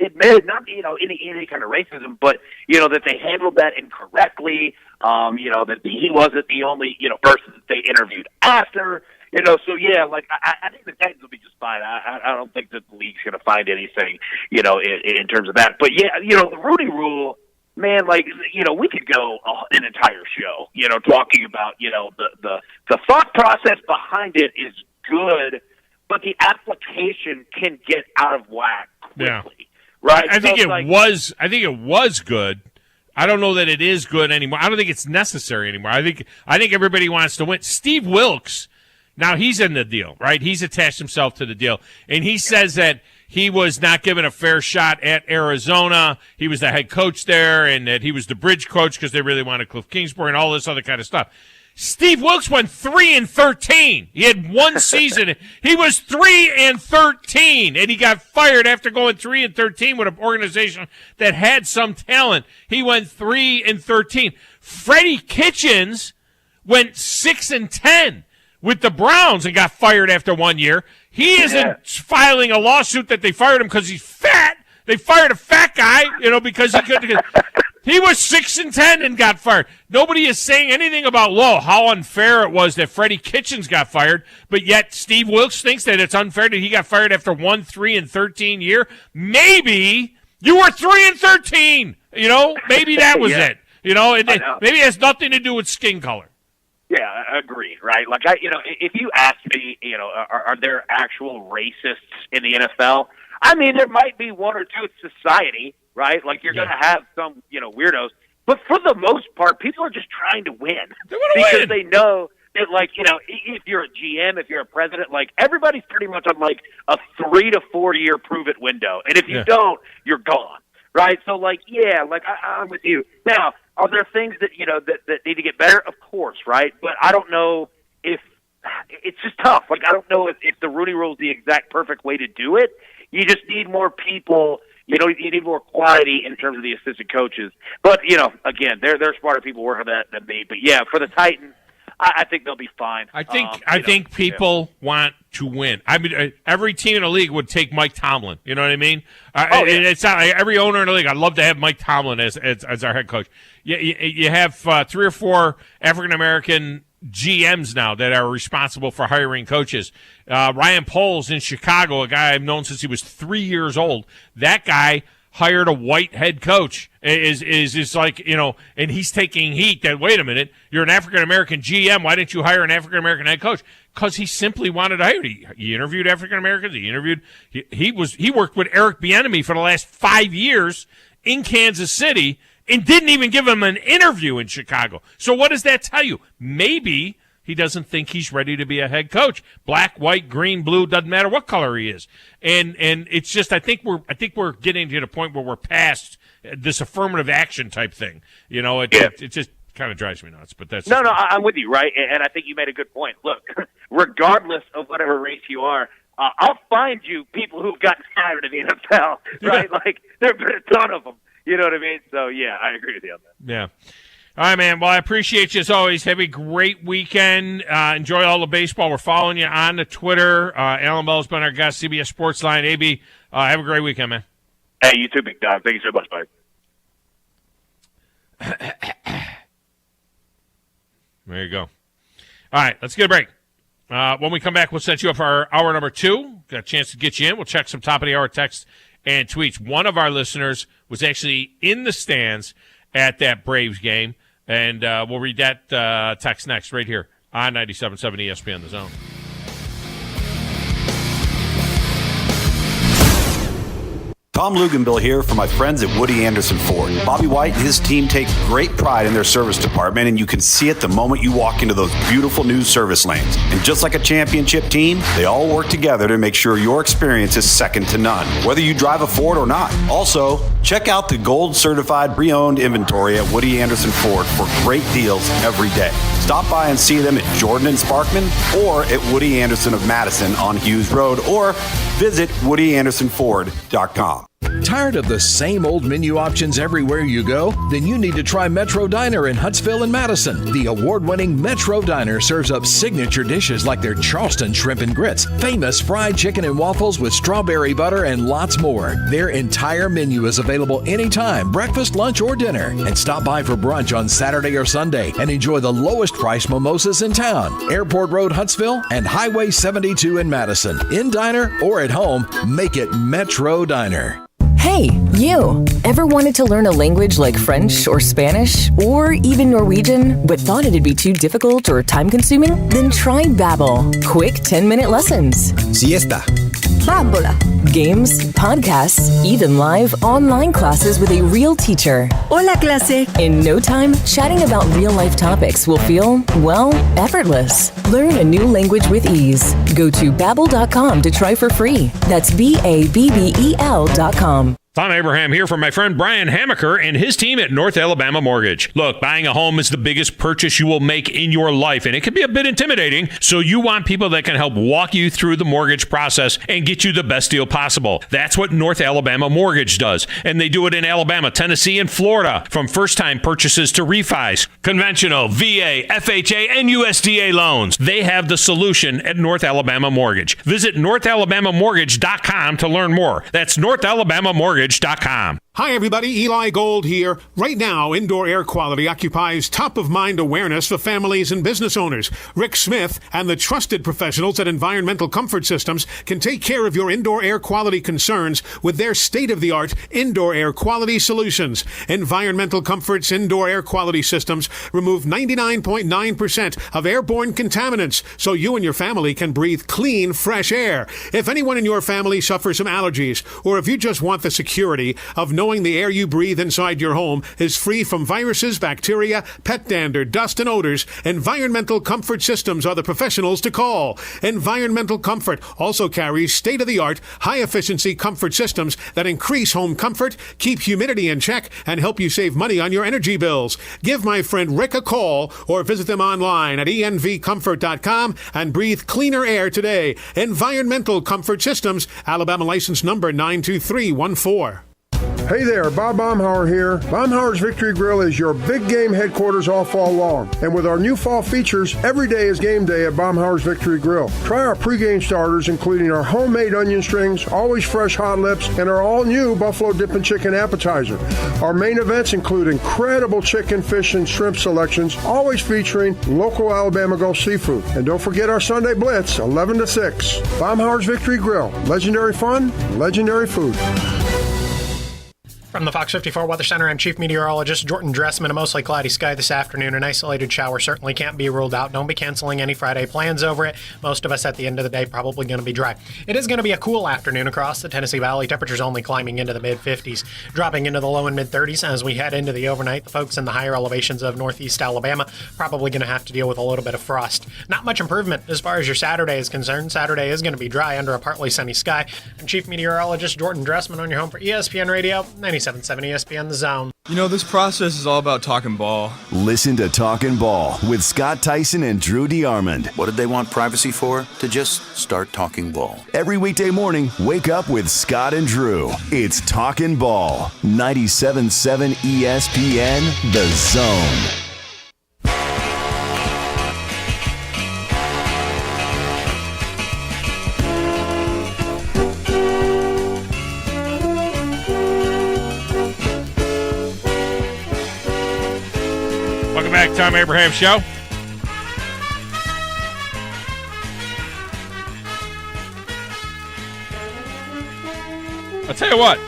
admitted not, any kind of racism, but, that they handled that incorrectly, that he wasn't the only, person that they interviewed after. I think the Titans will be just fine. I don't think that the league's going to find anything, in terms of that. But the Rooney Rule, man, we could go an entire show, talking about, the thought process behind it is good, but the application can get out of whack quickly. Yeah. Right? I think it was good. I don't know that it is good anymore. I don't think it's necessary anymore. I think everybody wants to win. Steve Wilkes, now he's in the deal, right? He's attached himself to the deal. And he says that he was not given a fair shot at Arizona. He was the head coach there, and that he was the bridge coach because they really wanted Cliff Kingsbury and all this other kind of stuff. Steve Wilkes went 3-13. He had one season. He was 3-13, and he got fired after going 3-13 with an organization that had some talent. He went 3-13. Freddie Kitchens went 6-10 with the Browns and got fired after 1 year. He isn't filing a lawsuit that they fired him because he's fat. They fired a fat guy, because he couldn't. He was 6-10 and got fired. Nobody is saying anything about how unfair it was that Freddie Kitchens got fired, but yet Steve Wilkes thinks that it's unfair that he got fired after 3-13 year. Maybe you were 3-13. Maybe that was it. Maybe it has nothing to do with skin color. Yeah, agreed, right? If you ask me, are there actual racists in the NFL? I mean, there might be one or two in society, right? You're going to have some, weirdos. But for the most part, people are just trying to win because they know that, like, you know, if you're a GM, if you're a president, like, everybody's pretty much on, like, a 3 to 4 year prove-it window. And if you don't, you're gone, right? So, like, yeah, like, I'm with you. Now, are there things that, you know, that need to get better? Of course, right? But I don't know if – it's just tough. Like, I don't know if the Rooney Rule is the exact perfect way to do it. You just need more people – you know, you need more quality in terms of the assistant coaches. But, you know, again, there are smarter people working on that than me. But, yeah, for the Titans, I think they'll be fine. I think people want to win. I mean, every team in the league would take Mike Tomlin. You know what I mean? It's not like every owner in the league. I'd love to have Mike Tomlin as our head coach. You have 3 or 4 African-American GMs now that are responsible for hiring coaches. Ryan Poles in Chicago, a guy I've known since he was 3 years old. That guy hired a white head coach. Is like, you know, and he's taking heat that, wait a minute, you're an African-American GM. Why didn't you hire an African-American head coach? Because he simply wanted to hire. He interviewed African-Americans. He worked with Eric Bieniemy for the last 5 years in Kansas City and didn't even give him an interview in Chicago. So what does that tell you? Maybe he doesn't think he's ready to be a head coach. Black, white, green, blue, doesn't matter what color he is. And it's just, I think we're getting to the point where we're past this affirmative action type thing. You know, it just kind of drives me nuts. But that's no, I'm with you, right? And I think you made a good point. Look, regardless of whatever race you are, I'll find you people who've gotten hired in the NFL, right? Like, there have been a ton of them. You know what I mean? So, yeah, I agree with you on that. Yeah. All right, man. Well, I appreciate you as always. Have a great weekend. Enjoy all the baseball. We're following you on the Twitter. Alan Bell's been our guest, CBS Sportsline. AB, have a great weekend, man. Hey, you too, big dog. Thank you so much, buddy. There you go. All right, let's get a break. When we come back, we'll set you up for our hour number 2. Got a chance to get you in. We'll check some top-of-the-hour texts and tweets. One of our listeners was actually in the stands at that Braves game, and we'll read that text next right here on 97.7 ESPN The Zone. Tom Luganbill here for my friends at Woody Anderson Ford. Bobby White and his team take great pride in their service department, and you can see it the moment you walk into those beautiful new service lanes. And just like a championship team, they all work together to make sure your experience is second to none, whether you drive a Ford or not. Also, check out the gold-certified pre-owned inventory at Woody Anderson Ford for great deals every day. Stop by and see them at Jordan and Sparkman or at Woody Anderson of Madison on Hughes Road, or visit WoodyAndersonFord.com. Tired of the same old menu options everywhere you go? Then you need to try Metro Diner in Huntsville and Madison. The award-winning Metro Diner serves up signature dishes like their Charleston shrimp and grits, famous fried chicken and waffles with strawberry butter, and lots more. Their entire menu is available anytime, breakfast, lunch, or dinner. And stop by for brunch on Saturday or Sunday and enjoy the lowest price mimosas in town. Airport Road, Huntsville, and Highway 72 in Madison. In diner or at home, make it Metro Diner. Hey, you! Ever wanted to learn a language like French or Spanish or even Norwegian, but thought it'd be too difficult or time-consuming? Then try Babbel. Quick 10-minute lessons. Siesta. Bambola. Games, podcasts, even live online classes with a real teacher. Hola, clase. In no time, chatting about real-life topics will feel, well, effortless. Learn a new language with ease. Go to Babbel.com to try for free. That's Babbel.com. Thom Abraham here for my friend Brian Hamaker and his team at North Alabama Mortgage. Look, buying a home is the biggest purchase you will make in your life, and it can be a bit intimidating, so you want people that can help walk you through the mortgage process and get you the best deal possible. That's what North Alabama Mortgage does, and they do it in Alabama, Tennessee, and Florida, from first-time purchases to refis, conventional, VA, FHA, and USDA loans. They have the solution at North Alabama Mortgage. Visit NorthAlabamaMortgage.com to learn more. That's NorthAlabamaMortgage.com. Hi, everybody. Eli Gold here. Right now, indoor air quality occupies top-of-mind awareness for families and business owners. Rick Smith and the trusted professionals at Environmental Comfort Systems can take care of your indoor air quality concerns with their state-of-the-art indoor air quality solutions. Environmental Comfort's indoor air quality systems remove 99.9% of airborne contaminants so you and your family can breathe clean, fresh air. If anyone in your family suffers from allergies, or if you just want the security of knowing knowing the air you breathe inside your home is free from viruses, bacteria, pet dander, dust, and odors, Environmental Comfort Systems are the professionals to call. Environmental Comfort also carries state-of-the-art, high-efficiency comfort systems that increase home comfort, keep humidity in check, and help you save money on your energy bills. Give my friend Rick a call or visit them online at envcomfort.com and breathe cleaner air today. Environmental Comfort Systems, Alabama license number 92314. Hey there, Bob Baumhauer here. Baumhauer's Victory Grill is your big game headquarters all fall long. And with our new fall features, every day is game day at Baumhauer's Victory Grill. Try our pregame starters, including our homemade onion strings, always fresh hot lips, and our all-new Buffalo Dippin' Chicken appetizer. Our main events include incredible chicken, fish, and shrimp selections, always featuring local Alabama Gulf seafood. And don't forget our Sunday Blitz, 11 to 6. Baumhauer's Victory Grill. Legendary fun, legendary food. From the Fox 54 Weather Center, I'm Chief Meteorologist Jordan Dressman. A mostly cloudy sky this afternoon. An isolated shower certainly can't be ruled out. Don't be canceling any Friday plans over it. Most of us at the end of the day probably going to be dry. It is going to be a cool afternoon across the Tennessee Valley. Temperatures only climbing into the mid-50s, dropping into the low and mid-30s as we head into the overnight. The folks in the higher elevations of northeast Alabama probably going to have to deal with a little bit of frost. Not much improvement as far as your Saturday is concerned. Saturday is going to be dry under a partly sunny sky. I'm Chief Meteorologist Jordan Dressman on your home for ESPN Radio 97.7 ESPN The Zone. You know, this process is all about talking ball. Listen to Talkin' Ball with Scott Tyson and Drew DeArmond. What did they want privacy for? To just start talking ball. Every weekday morning, wake up with Scott and Drew. It's Talkin' Ball. 97.7 ESPN The Zone. Welcome back, Thom Abraham Show. I'll tell you what.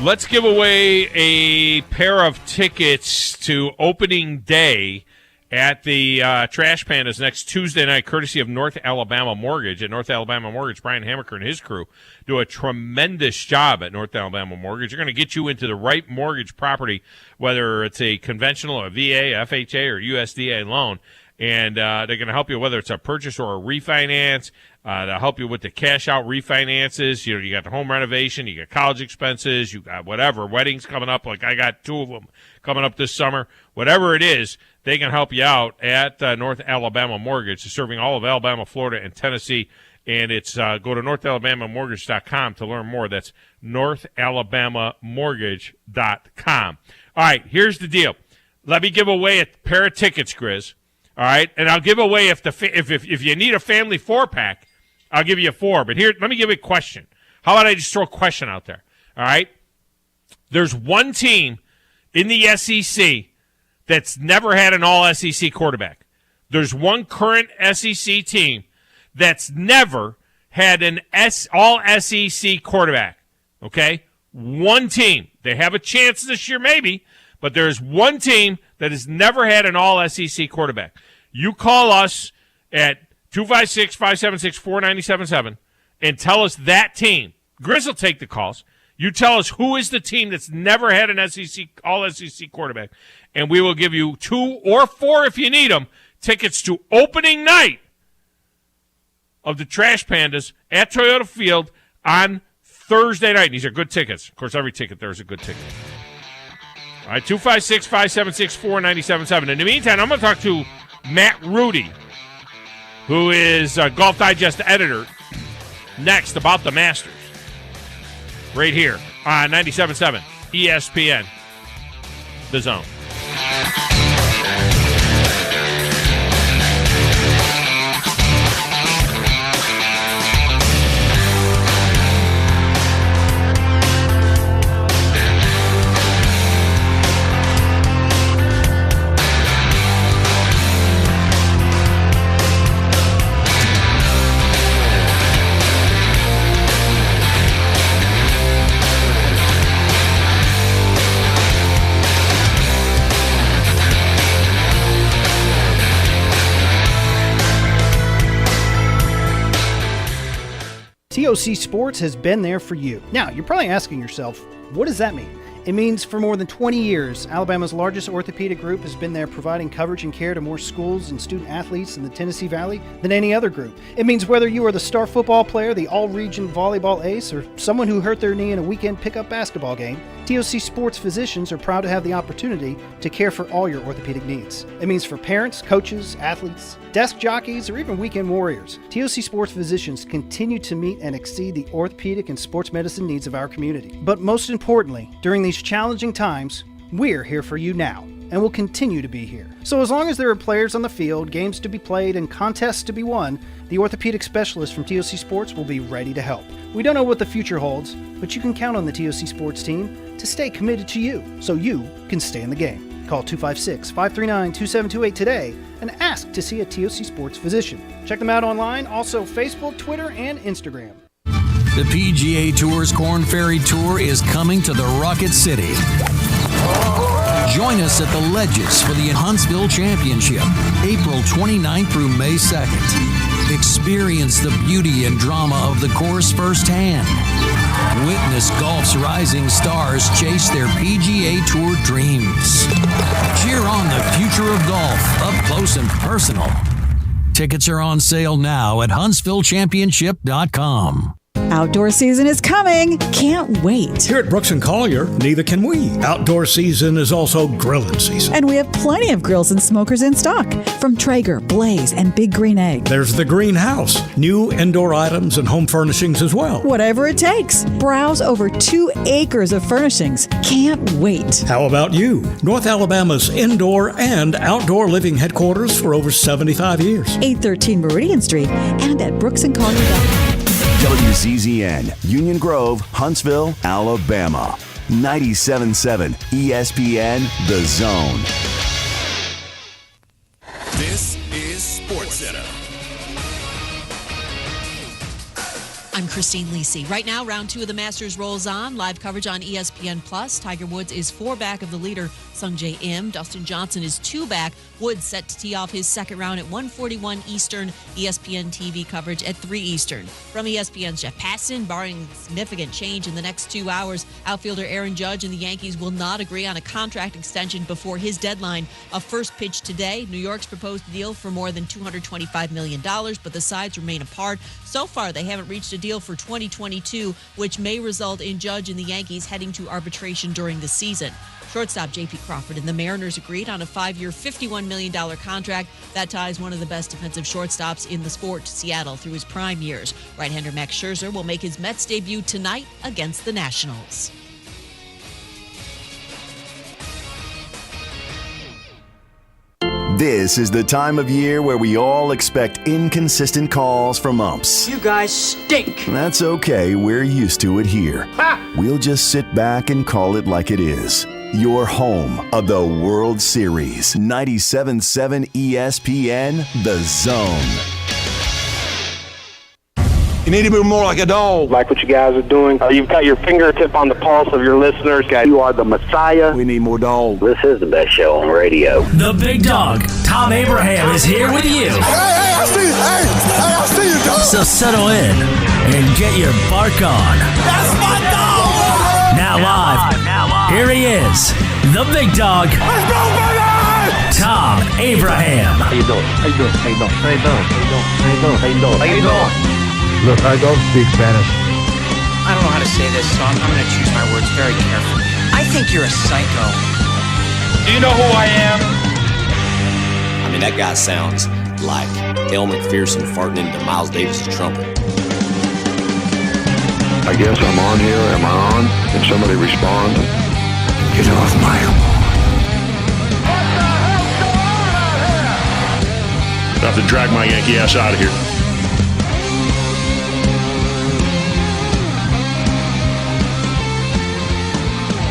Let's give away a pair of tickets to opening day at the Trash Pandas next Tuesday night, courtesy of North Alabama Mortgage. At North Alabama Mortgage, Brian Hammaker and his crew do a tremendous job at North Alabama Mortgage. They're going to get you into the right mortgage property, whether it's a conventional, a VA, FHA, or USDA loan. And they're going to help you whether it's a purchase or a refinance. They'll help you with the cash-out refinances. You know, you got the home renovation, you got college expenses, you got whatever, weddings coming up. Like I got 2 of them coming up this summer. Whatever it is, they can help you out at North Alabama Mortgage, serving all of Alabama, Florida, and Tennessee. And it's go to NorthAlabamaMortgage.com to learn more. That's NorthAlabamaMortgage.com. All right, here's the deal. Let me give away a pair of tickets, Grizz. All right, and I'll give away if you need a family 4-pack, I'll give you a 4. But here, let me give you a question. How about I just throw a question out there? All right, there's one team in the SEC that's never had an all-SEC quarterback. There's one current SEC team that's never had an all-SEC quarterback. Okay, one team. They have a chance this year, maybe, but there's one team that has never had an all-SEC quarterback. You call us at 256-576-4977 and tell us that team. Grizz will take the calls. You tell us who is the team that's never had an all-SEC quarterback, and we will give you 2 or 4, if you need them, tickets to opening night of the Trash Pandas at Toyota Field on Thursday night. These are good tickets. Of course, every ticket there is a good ticket. All right, 256-576-4977. In the meantime, I'm going to talk to Matt Rudy, who is a Golf Digest editor, next about the Masters. Right here on 97.7 ESPN, The Zone. TOC Sports has been there for you. Now, you're probably asking yourself, what does that mean? It means for more than 20 years, Alabama's largest orthopedic group has been there providing coverage and care to more schools and student athletes in the Tennessee Valley than any other group. It means whether you are the star football player, the all-region volleyball ace, or someone who hurt their knee in a weekend pickup basketball game, TOC Sports physicians are proud to have the opportunity to care for all your orthopedic needs. It means for parents, coaches, athletes, desk jockeys, or even weekend warriors, TOC Sports physicians continue to meet and exceed the orthopedic and sports medicine needs of our community. But most importantly, during these challenging times, we're here for you now, and will continue to be here. So as long as there are players on the field, games to be played, and contests to be won, the orthopedic specialists from TOC Sports will be ready to help. We don't know what the future holds, but you can count on the TOC Sports team to stay committed to you, so you can stay in the game. Call 256-539-2728 today and ask to see a TOC Sports physician. Check them out online, also Facebook, Twitter, and Instagram. The PGA Tour's Korn Ferry Tour is coming to the Rocket City. Join us at the Ledges for the Huntsville Championship, April 29th through May 2nd. Experience the beauty and drama of the course firsthand. Witness golf's rising stars chase their PGA Tour dreams. Cheer on the future of golf up close and personal. Tickets are on sale now at HuntsvilleChampionship.com. Outdoor season is coming. Can't wait. Here at Brooks & Collier, neither can we. Outdoor season is also grilling season. And we have plenty of grills and smokers in stock from Traeger, Blaze, and Big Green Egg. There's the greenhouse, new indoor items and home furnishings as well. Whatever it takes. Browse over 2 acres of furnishings. Can't wait. How about you? North Alabama's indoor and outdoor living headquarters for over 75 years. 813 Meridian Street and at brooksandcollier.com. WZZN, Union Grove, Huntsville, Alabama. 97.7 ESPN, The Zone. This is SportsCenter. I'm Christine Lisi. Right now, round 2 of the Masters rolls on. Live coverage on ESPN+. Tiger Woods is 4 back of the leader, Sungjae Im. Dustin Johnson is 2 back. Woods set to tee off his second round at 1:41 Eastern. ESPN TV coverage at 3 Eastern. From ESPN's Jeff Passan, barring significant change in the next 2 hours, outfielder Aaron Judge and the Yankees will not agree on a contract extension before his deadline. A first pitch today. New York's proposed deal for more than $225 million, but the sides remain apart. So far, they haven't reached a deal for 2022, which may result in Judge and the Yankees heading to arbitration during the season. Shortstop J.P. Crawford and the Mariners agreed on a 5-year, $51 million contract. That ties one of the best defensive shortstops in the sport to Seattle through his prime years. Right-hander Max Scherzer will make his Mets debut tonight against the Nationals. This is the time of year where we all expect inconsistent calls from umps. You guys stink. That's okay, we're used to it here. Ha! We'll just sit back and call it like it is. Your home of the World Series. 97.7 ESPN, The Zone. You need to be more like a dog. Like what you guys are doing. You've got your fingertip on the pulse of your listeners. You are the Messiah. We need more dogs. This is the best show on radio. The big dog, Thom Abraham, is here with you. Hey, I see you. Hey, I see you, dog. So settle in and get your bark on. That's my dog. Now live, here he is, the big dog, Thom Abraham. How you doing? How you doing? How you doing? How you doing? How you doing? How you doing? How you doing? Look, I don't speak Spanish. I don't know how to say this, so I'm going to choose my words very carefully. I think you're a psycho. Do you know who I am? I mean, that guy sounds like El McPherson farting into Miles Davis' trumpet. I guess I'm on here. Am I on? Can somebody respond? Get off my lawn. I have to drag my Yankee ass out of here.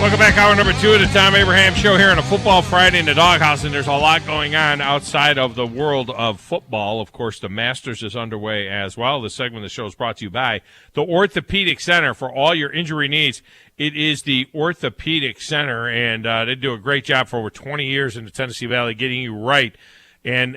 Welcome back, hour number 2 of the Thom Abraham Show here on a Football Friday in the Doghouse, and there's a lot going on outside of the world of football. Of course, the Masters is underway as well. This segment of the show is brought to you by the Orthopedic Center for all your injury needs. It is the Orthopedic Center, and they do a great job for over 20 years in the Tennessee Valley getting you right. And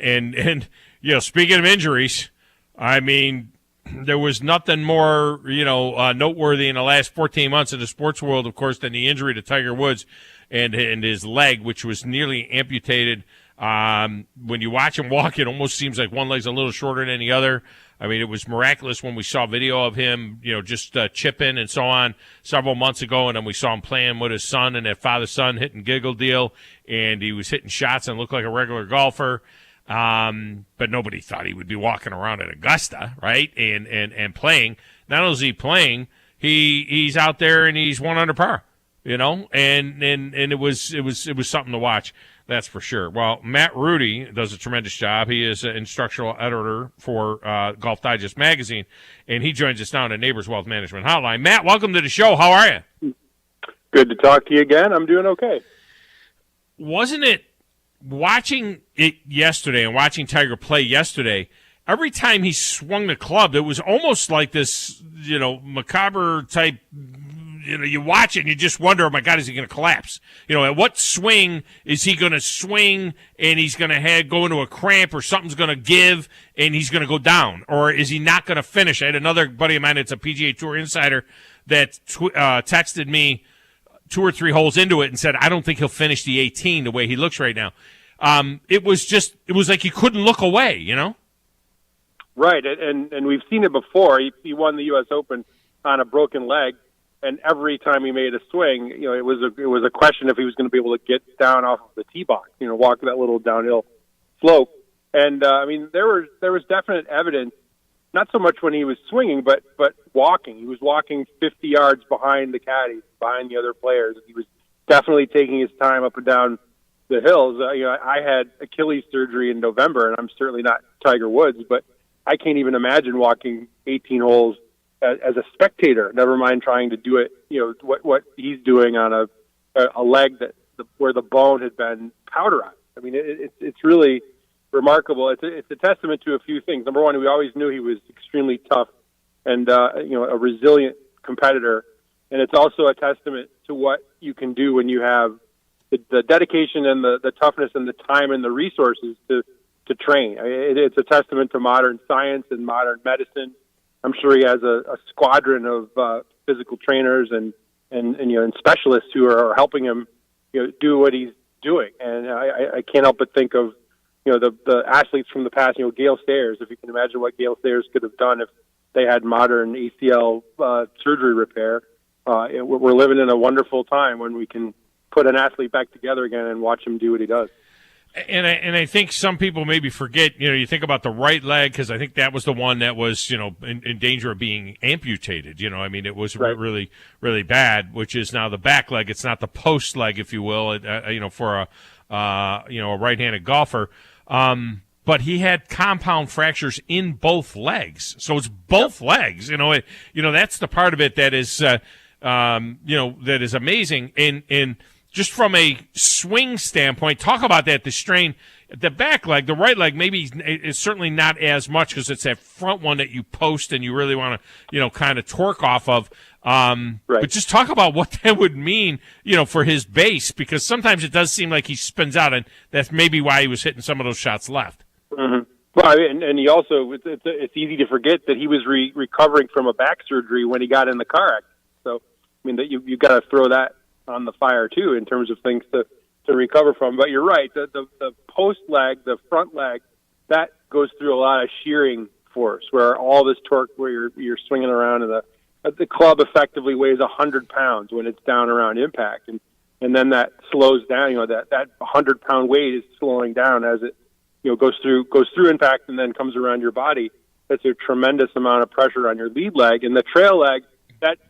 you know, speaking of injuries, I mean, there was nothing more, noteworthy in the last 14 months in the sports world, of course, than the injury to Tiger Woods and his leg, which was nearly amputated. When you watch him walk, it almost seems like one leg's a little shorter than the other. I mean, it was miraculous when we saw video of him, just chipping and so on several months ago, and then we saw him playing with his son and that father-son hit and giggle deal, and he was hitting shots and looked like a regular golfer. But nobody thought he would be walking around at Augusta, right? And playing. Not only is he playing, he's out there and he's 1 under par, and it was something to watch. That's for sure. Well, Matt Rudy does a tremendous job. He is an instructional editor for Golf Digest magazine, and he joins us now on the Neighbors Wealth Management Hotline. Matt, welcome to the show. How are you? Good to talk to you again. I'm doing okay. Wasn't it watching it yesterday and watching Tiger play yesterday, every time he swung the club, it was almost like this, macabre type. You watch it and you just wonder, oh my God, is he going to collapse? At what swing is he going to swing and he's going to go into a cramp or something's going to give and he's going to go down? Or is he not going to finish? I had another buddy of mine that's a PGA Tour insider that texted me 2 or 3 holes into it and said, I don't think he'll finish the 18 the way he looks right now. It was like you couldn't look away, Right, and we've seen it before. He won the U.S. Open on a broken leg. And every time he made a swing, it was a question if he was going to be able to get down off of the tee box, walk that little downhill slope. And there was definite evidence, not so much when he was swinging, but walking. He was walking 50 yards behind the caddies, behind the other players. He was definitely taking his time up and down the hills. I had Achilles surgery in November, and I'm certainly not Tiger Woods, but I can't even imagine walking 18 holes as a spectator, never mind trying to do it, what he's doing on a leg where the bone had been powderized. I mean, it's really remarkable. It's a testament to a few things. Number one, we always knew he was extremely tough and, a resilient competitor. And it's also a testament to what you can do when you have the dedication and the toughness and the time and the resources to train. It's a testament to modern science and modern medicine. I'm sure he has a squadron of physical trainers and specialists who are helping him, do what he's doing. And I can't help but think of, the athletes from the past, Gale Sayers. If you can imagine what Gale Sayers could have done if they had modern ACL surgery repair. We're living in a wonderful time when we can put an athlete back together again and watch him do what he does. And I think some people maybe forget, you think about the right leg, because I think that was the one that was, in danger of being amputated. It was right. really, really bad, which is now the back leg. It's not the post leg, if you will, for a right-handed golfer. But he had compound fractures in both legs. So it's both legs. That's the part of it that is, that is amazing. And just from a swing standpoint, talk about that, the strain. The back leg, the right leg, maybe is certainly not as much because it's that front one that you post and you really want to, kind of torque off of. Right. But just talk about what that would mean, for his base, because sometimes it does seem like he spins out, and that's maybe why he was hitting some of those shots left. Mm-hmm. Well, and he also, it's easy to forget that he was recovering from a back surgery when he got in the car accident. So, that you got to throw that on the fire too in terms of things to recover from. But you're right, the post leg, the front leg, that goes through a lot of shearing force where all this torque where you're swinging around and the club effectively weighs 100 pounds when it's down around impact, and then that slows down. That 100-pound weight is slowing down as it goes through impact and then comes around your body. That's a tremendous amount of pressure on your lead leg, and the trail leg.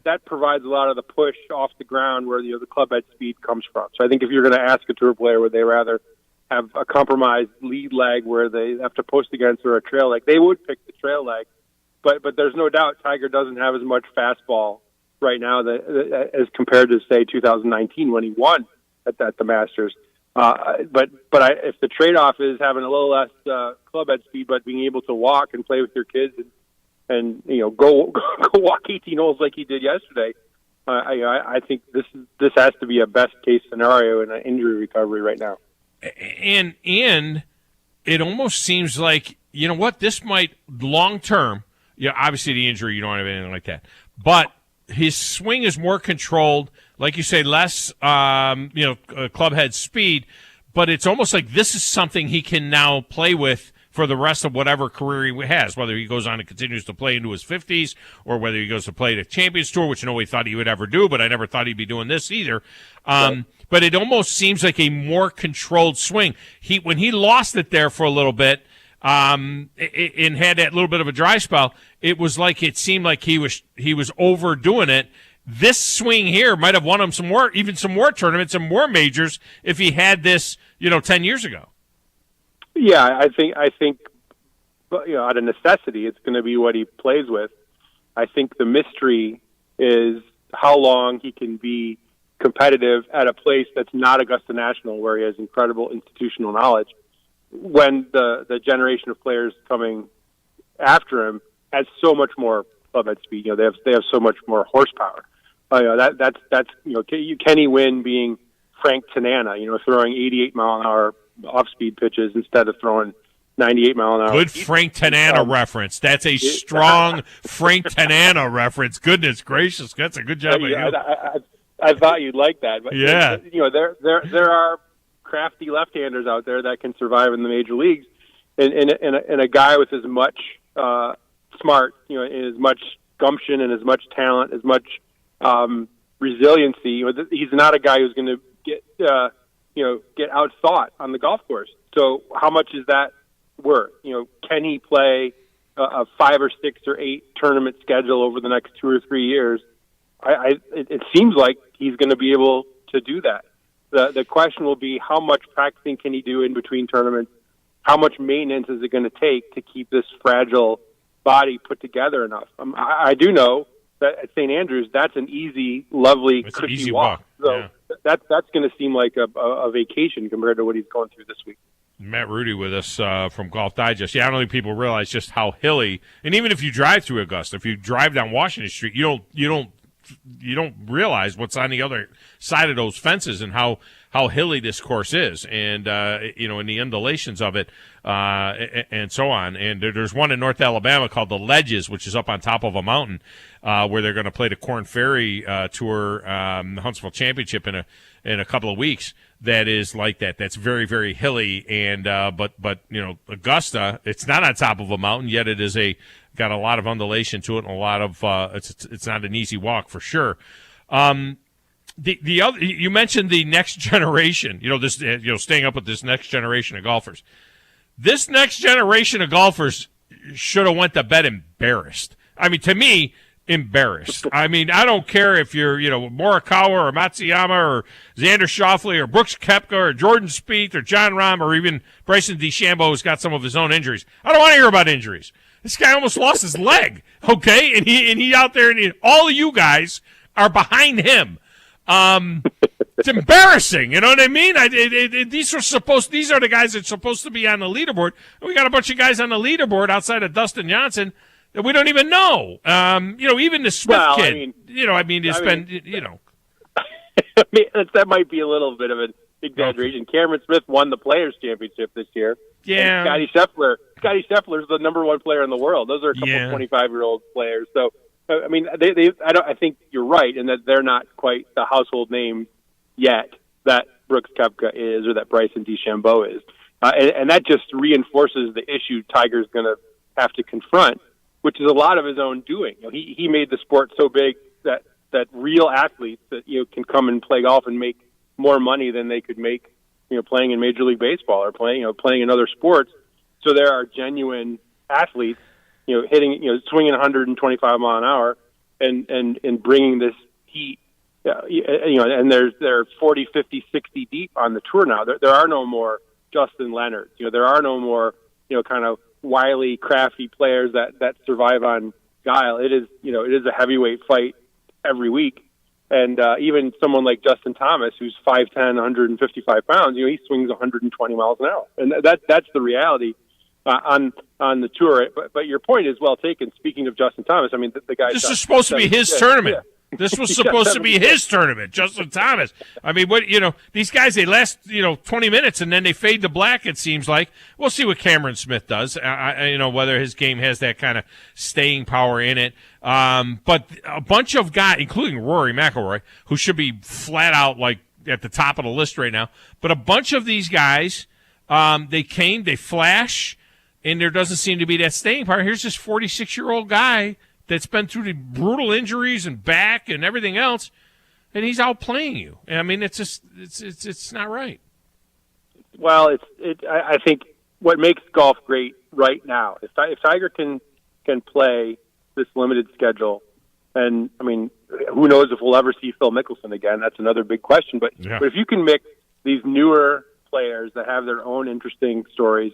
That provides a lot of the push off the ground where the club head speed comes from. So I think if you're going to ask a tour player would they rather have a compromised lead leg where they have to post against or a trail leg, they would pick the trail leg. But there's no doubt Tiger doesn't have as much fastball right now as compared to, say, 2019 when he won at the Masters. If the trade-off is having a little less club head speed but being able to walk and play with your kids and go walk 18 holes like he did yesterday, I think this has to be a best case scenario in an injury recovery right now. And it almost seems like this might long term. obviously the injury, you don't have anything like that. But his swing is more controlled, like you say, less, club head speed. But it's almost like this is something he can now play with for the rest of whatever career he has, whether he goes on and continues to play into his 50s or whether he goes to play the Champions Tour, which nobody thought he would ever do, but I never thought he'd be doing this either. But it almost seems like a more controlled swing. When he lost it there for a little bit and had that little bit of a dry spell, it seemed like he was overdoing it. This swing here might have won him some more tournaments and more majors if he had this, 10 years ago. Yeah, I think, out of necessity, it's going to be what he plays with. I think the mystery is how long he can be competitive at a place that's not Augusta National, where he has incredible institutional knowledge, when the generation of players coming after him has so much more club head speed. They have so much more horsepower. Can he win being Frank Tanana, throwing 88 mile an hour off-speed pitches instead of throwing 98 mile an hour. Good Frank Tanana reference. That's a strong Frank Tanana reference. Goodness gracious, that's a good job of you. I thought you'd like that. But yeah, there are crafty left-handers out there that can survive in the major leagues, and a guy with as much smart, and as much gumption and as much talent, as much resiliency. He's not a guy who's going to get outthought on the golf course. So how much is that worth? Can he play a 5 or 6 or 8 tournament schedule over the next 2 or 3 years? It seems like he's going to be able to do that. The question will be, how much practicing can he do in between tournaments? How much maintenance is it going to take to keep this fragile body put together enough? I do know that at St. Andrews, that's an easy, lovely, cushy walk. So yeah. That's going to seem like a vacation compared to what he's going through this week. Matt Rudy with us from Golf Digest. Yeah, I don't think people realize just how hilly, and even if you drive through Augusta, if you drive down Washington Street, you don't realize what's on the other side of those fences and how hilly this course is, and in the undulations of it, and so on. And there's one in North Alabama called the Ledges, which is up on top of a mountain, where they're going to play the Korn Ferry Tour, the Huntsville Championship in a couple of weeks. That is like that. That's very, very hilly, and but Augusta, it's not on top of a mountain yet. It is got a lot of undulation to it, and a lot of it's not an easy walk for sure. The other, you mentioned the next generation. Staying up with this next generation of golfers. This next generation of golfers should have went to bed embarrassed. I mean, to me, embarrassed. I mean, I don't care if you're, Morikawa or Matsuyama or Xander Schauffele or Brooks Koepka or Jordan Spieth or John Rahm or even Bryson DeChambeau, who's got some of his own injuries. I don't want to hear about injuries. This guy almost lost his leg, okay? And he out there, and all of you guys are behind him. It's embarrassing, you know what I mean? These are the guys that's supposed to be on the leaderboard. We got a bunch of guys on the leaderboard outside of Dustin Johnson that we don't even know. Even the Smith kid. That might be a little bit of an exaggeration. Cameron Smith won the Players Championship this year. Yeah. And Scotty Scheffler's the number one player in the world. Those are a couple of 25-year-old players. So, I mean, I think you're right in that they're not quite the household name yet that Brooks Koepka is or that Bryson DeChambeau is. And that just reinforces the issue Tiger's going to have to confront, which is a lot of his own doing. He made the sport so big that real athletes that can come and play golf and make more money than they could make playing in Major League Baseball or playing in other sports. So there are genuine athletes hitting swinging 125 mile an hour and bringing this heat. And they're 40, 50, 60 deep on the tour now. There are no more Justin Leonard. There are no more kind of wily, crafty players that survive on guile. It is a heavyweight fight every week. And even someone like Justin Thomas, who's 5'10", 155 pounds, he swings 120 miles an hour. And that's the reality on the tour. But your point is well taken. Speaking of Justin Thomas, I mean, the guy. This is supposed to be his tournament. This was supposed to be his tournament, Justin Thomas. I mean, these guys, they last, 20 minutes and then they fade to black, it seems like. We'll see what Cameron Smith does, whether his game has that kind of staying power in it. But a bunch of guys, including Rory McIlroy, who should be flat out like at the top of the list right now. But a bunch of these guys, they flash, and there doesn't seem to be that staying power. Here's this 46-year-old guy that's been through the brutal injuries and back and everything else, and he's outplaying you. I mean, it's just it's not right. Well, I think what makes golf great right now, if Tiger can play this limited schedule, and I mean, who knows if we'll ever see Phil Mickelson again? That's another big question. But if you can mix these newer players that have their own interesting stories,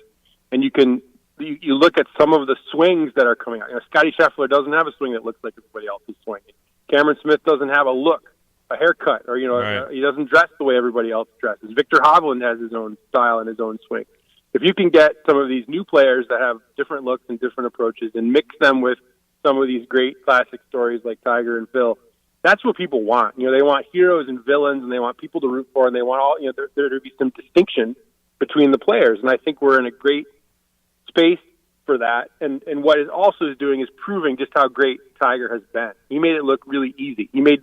and you look at some of the swings that are coming out. Scotty Scheffler doesn't have a swing that looks like everybody else's swing. Cameron Smith doesn't have a haircut, or he doesn't dress the way everybody else dresses. Victor Hovland has his own style and his own swing. If you can get some of these new players that have different looks and different approaches and mix them with some of these great classic stories like Tiger and Phil, that's what people want. They want heroes and villains, and they want people to root for, and they want all there to be some distinction between the players. And I think we're in a great space for that, and what it also is doing is proving just how great Tiger has been. He made it look really easy. He made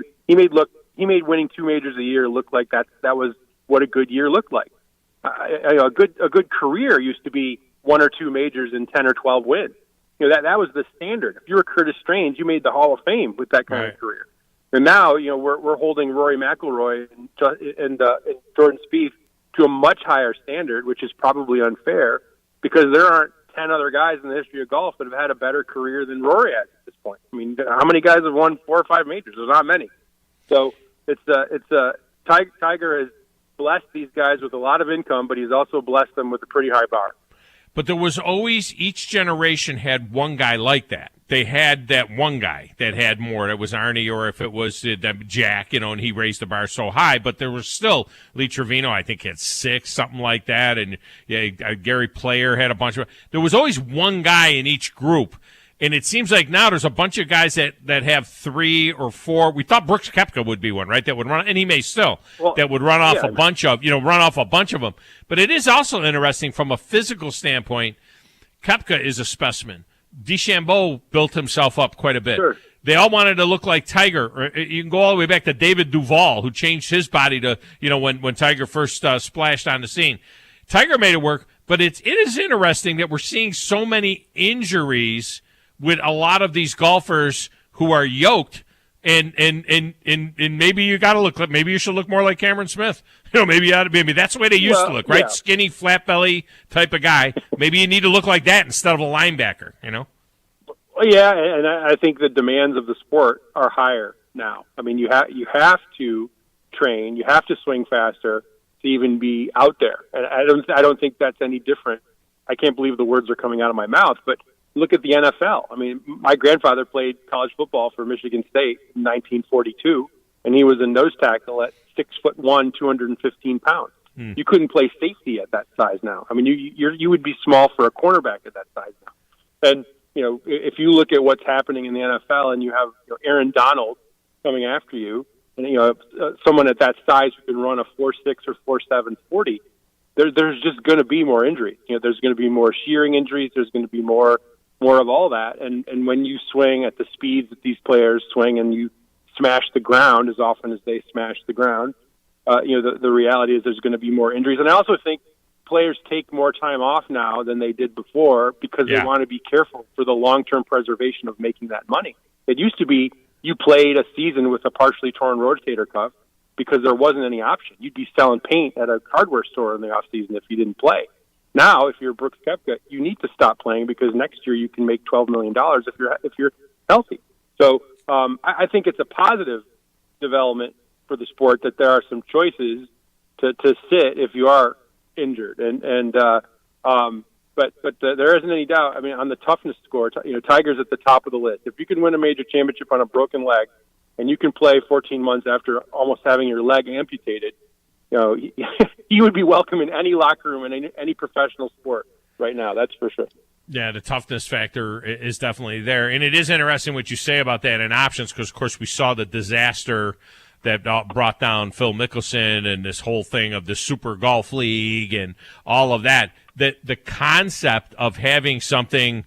winning 2 majors a year look like that was what a good year looked like. A good career used to be 1 or 2 majors and 10 or 12 wins. That was the standard. If you were Curtis Strange, you made the Hall of Fame with that kind of career. And now we're holding Rory McIlroy and Jordan Spieth to a much higher standard, which is probably unfair, because there aren't 10 other guys in the history of golf that have had a better career than Rory has at this point. I mean, how many guys have won 4 or 5 majors? There's not many. So Tiger has blessed these guys with a lot of income, but he's also blessed them with a pretty high bar. But there was always, each generation had one guy like that. They had that one guy that had more. It was Arnie, or if it was Jack, and he raised the bar so high. But there was still Lee Trevino, I think, had 6, something like that. And Gary Player had a bunch of. There was always one guy in each group. And it seems like now there's a bunch of guys that have 3 or 4. We thought Brooks Koepka would be one, right? That would run, and he may still, that would run off a bunch of them. But it is also interesting from a physical standpoint. Koepka is a specimen. DeChambeau built himself up quite a bit. Sure. They all wanted to look like Tiger. You can go all the way back to David Duval, who changed his body to, when Tiger first splashed on the scene. Tiger made it work, but it is interesting that we're seeing so many injuries with a lot of these golfers who are yoked, and maybe you got to look like, maybe you should look more like Cameron Smith. Maybe that's the way they used to look, right? Yeah. Skinny, flat belly type of guy. Maybe you need to look like that instead of a linebacker. Well, yeah, and I think the demands of the sport are higher now. I mean, you have to train, you have to swing faster to even be out there, and I don't think that's any different. I can't believe the words are coming out of my mouth, but look at the NFL. I mean, my grandfather played college football for Michigan State in 1942, and he was a nose tackle at 6'1", 215 pounds. You couldn't play safety at that size now. I mean, you would be small for a cornerback at that size now. And if you look at what's happening in the NFL, and you have Aaron Donald coming after you, and someone at that size who can run a 4.6 or 4.7 40, there's just going to be more injuries. There's going to be more shearing injuries. There's going to be more of all that. And when you swing at the speeds that these players swing, and you smash the ground as often as they smash the ground, the reality is there's going to be more injuries. And I also think players take more time off now than they did before, because they want to be careful for the long-term preservation of making that money. It used to be you played a season with a partially torn rotator cuff because there wasn't any option. You'd be selling paint at a hardware store in the off season if you didn't play. Now, if you're Brooks Koepka, you need to stop playing, because next year you can make $12 million if you're healthy. So I think it's a positive development for the sport that there are some choices to sit if you are injured, but there isn't any doubt. I mean, on the toughness score, Tiger's at the top of the list. If you can win a major championship on a broken leg, and you can play 14 months after almost having your leg amputated, he would be welcome in any locker room in any professional sport right now. That's for sure. Yeah, the toughness factor is definitely there. And it is interesting what you say about that in options because, of course, we saw the disaster that brought down Phil Mickelson and this whole thing of the Super Golf League and all of that. The concept of having something,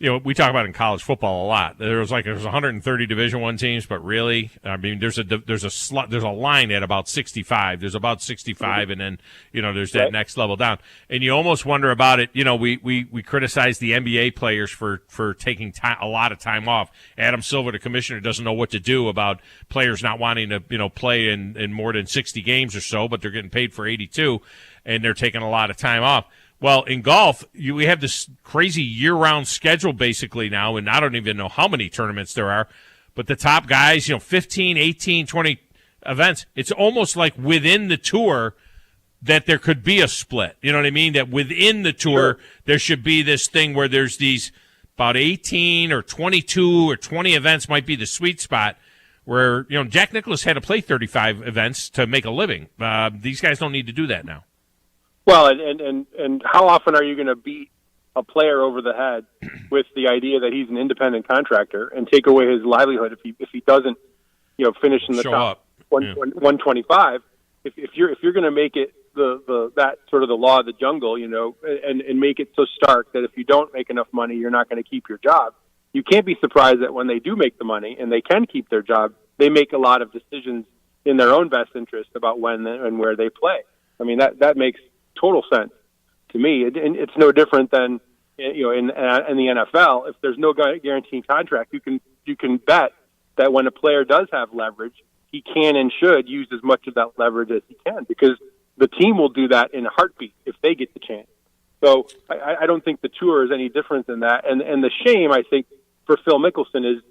we talk about in college football a lot. There's 130 Division I teams, but really, I mean, there's a line at about 65. There's about 65, and then there's that next level down. And you almost wonder about it. We criticize the NBA players for taking a lot of time off. Adam Silver, the commissioner, doesn't know what to do about players not wanting to play in more than 60 games or so, but they're getting paid for 82, and they're taking a lot of time off. Well, in golf, we have this crazy year-round schedule basically now, and I don't even know how many tournaments there are, but the top guys, 15, 18, 20 events. It's almost like within the tour that there could be a split. You know what I mean? That within the tour, there should be this thing where there's these about 18 or 22 or 20 events might be the sweet spot where, Jack Nicklaus had to play 35 events to make a living. These guys don't need to do that now. Well, and how often are you going to beat a player over the head with the idea that he's an independent contractor and take away his livelihood if he doesn't, finish in the top 125? If you're going to make it that sort of the law of the jungle, and make it so stark that if you don't make enough money, you're not going to keep your job. You can't be surprised that when they do make the money and they can keep their job, they make a lot of decisions in their own best interest about when and where they play. I mean, that makes total sense to me. It's no different than in the NFL. If there's no guaranteed contract, you can bet that when a player does have leverage, he can and should use as much of that leverage as he can because the team will do that in a heartbeat if they get the chance. So I don't think the tour is any different than that. And the shame, I think, for Phil Mickelson is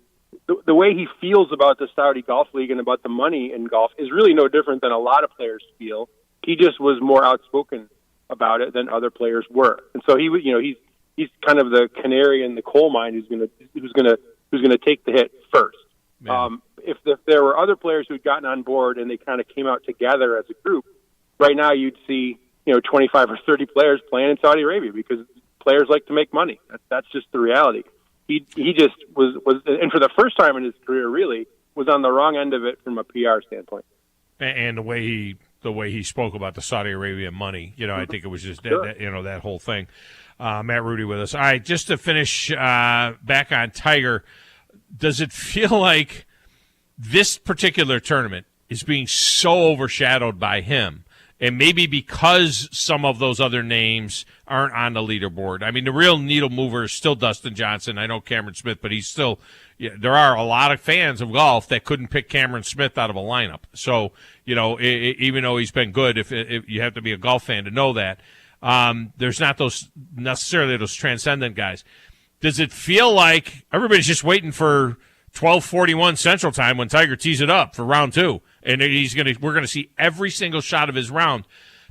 the way he feels about the Saudi Golf League and about the money in golf is really no different than a lot of players feel. He just was more outspoken about it than other players were, and so he's kind of the canary in the coal mine who's going to take the hit first. If there were other players who'd gotten on board and they kind of came out together as a group, right now you'd see 25 or 30 players playing in Saudi Arabia because players like to make money. That's just the reality. He just was, and for the first time in his career, really was on the wrong end of it from a PR standpoint. And the way he spoke about the Saudi Arabian money, I think it was just that whole thing. Matt Rudy with us. All right, just to finish back on Tiger, does it feel like this particular tournament is being so overshadowed by him? And maybe because some of those other names aren't on the leaderboard. I mean, the real needle mover is still Dustin Johnson. I know Cameron Smith, but he's still there are a lot of fans of golf that couldn't pick Cameron Smith out of a lineup. So, even though he's been good, if you have to be a golf fan to know that, there's not necessarily those transcendent guys. Does it feel like everybody's just waiting for 12:41 Central Time when Tiger tees it up for round 2, and we're gonna see every single shot of his round?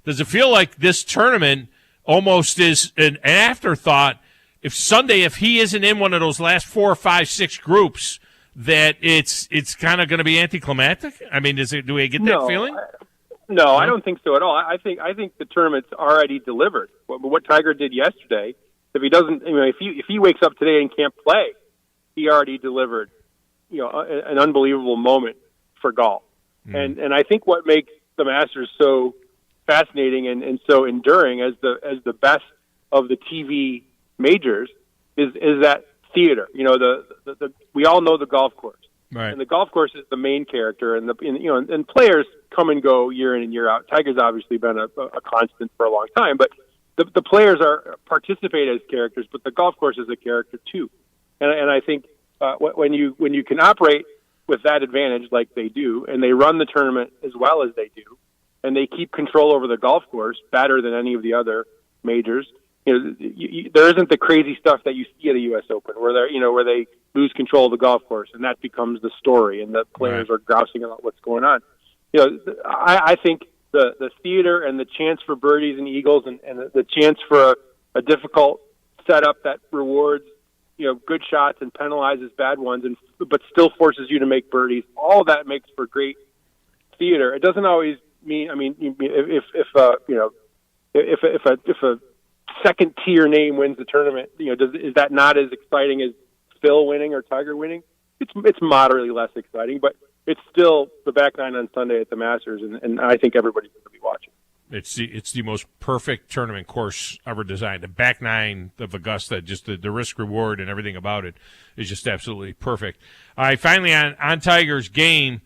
Does it feel like this tournament almost is an afterthought? If he isn't in one of those last 4, 5, 6 groups, that it's kind of going to be anticlimactic? I mean, do we get that feeling? No, I don't think so at all. I think the tournament's already delivered. What Tiger did yesterday, if he doesn't, if he wakes up today and can't play, he already delivered, an unbelievable moment for golf. And I think what makes the Masters so fascinating and so enduring as the best of the TV majors is that theater. We all know the golf course, right? And the golf course is the main character, and players come and go year in and year out. Tiger's obviously been a constant for a long time, but the players participate as characters, but the golf course is a character too. And I think when you can operate with that advantage like they do, and they run the tournament as well as they do, and they keep control over the golf course better than any of the other majors. There isn't the crazy stuff that you see at a U.S. Open where they lose control of the golf course and that becomes the story and the players are grousing about what's going on. I think the theater and the chance for birdies and eagles and the chance for a difficult setup that rewards good shots and penalizes bad ones but still forces you to make birdies. All that makes for great theater. It doesn't always mean. I mean, if a second tier name wins the tournament. Is that not as exciting as Phil winning or Tiger winning? It's moderately less exciting, but it's still the back nine on Sunday at the Masters, and I think everybody's going to be watching. It's the most perfect tournament course ever designed. The back nine of Augusta, just the risk reward and everything about it is just absolutely perfect. All right, finally on Tiger's game.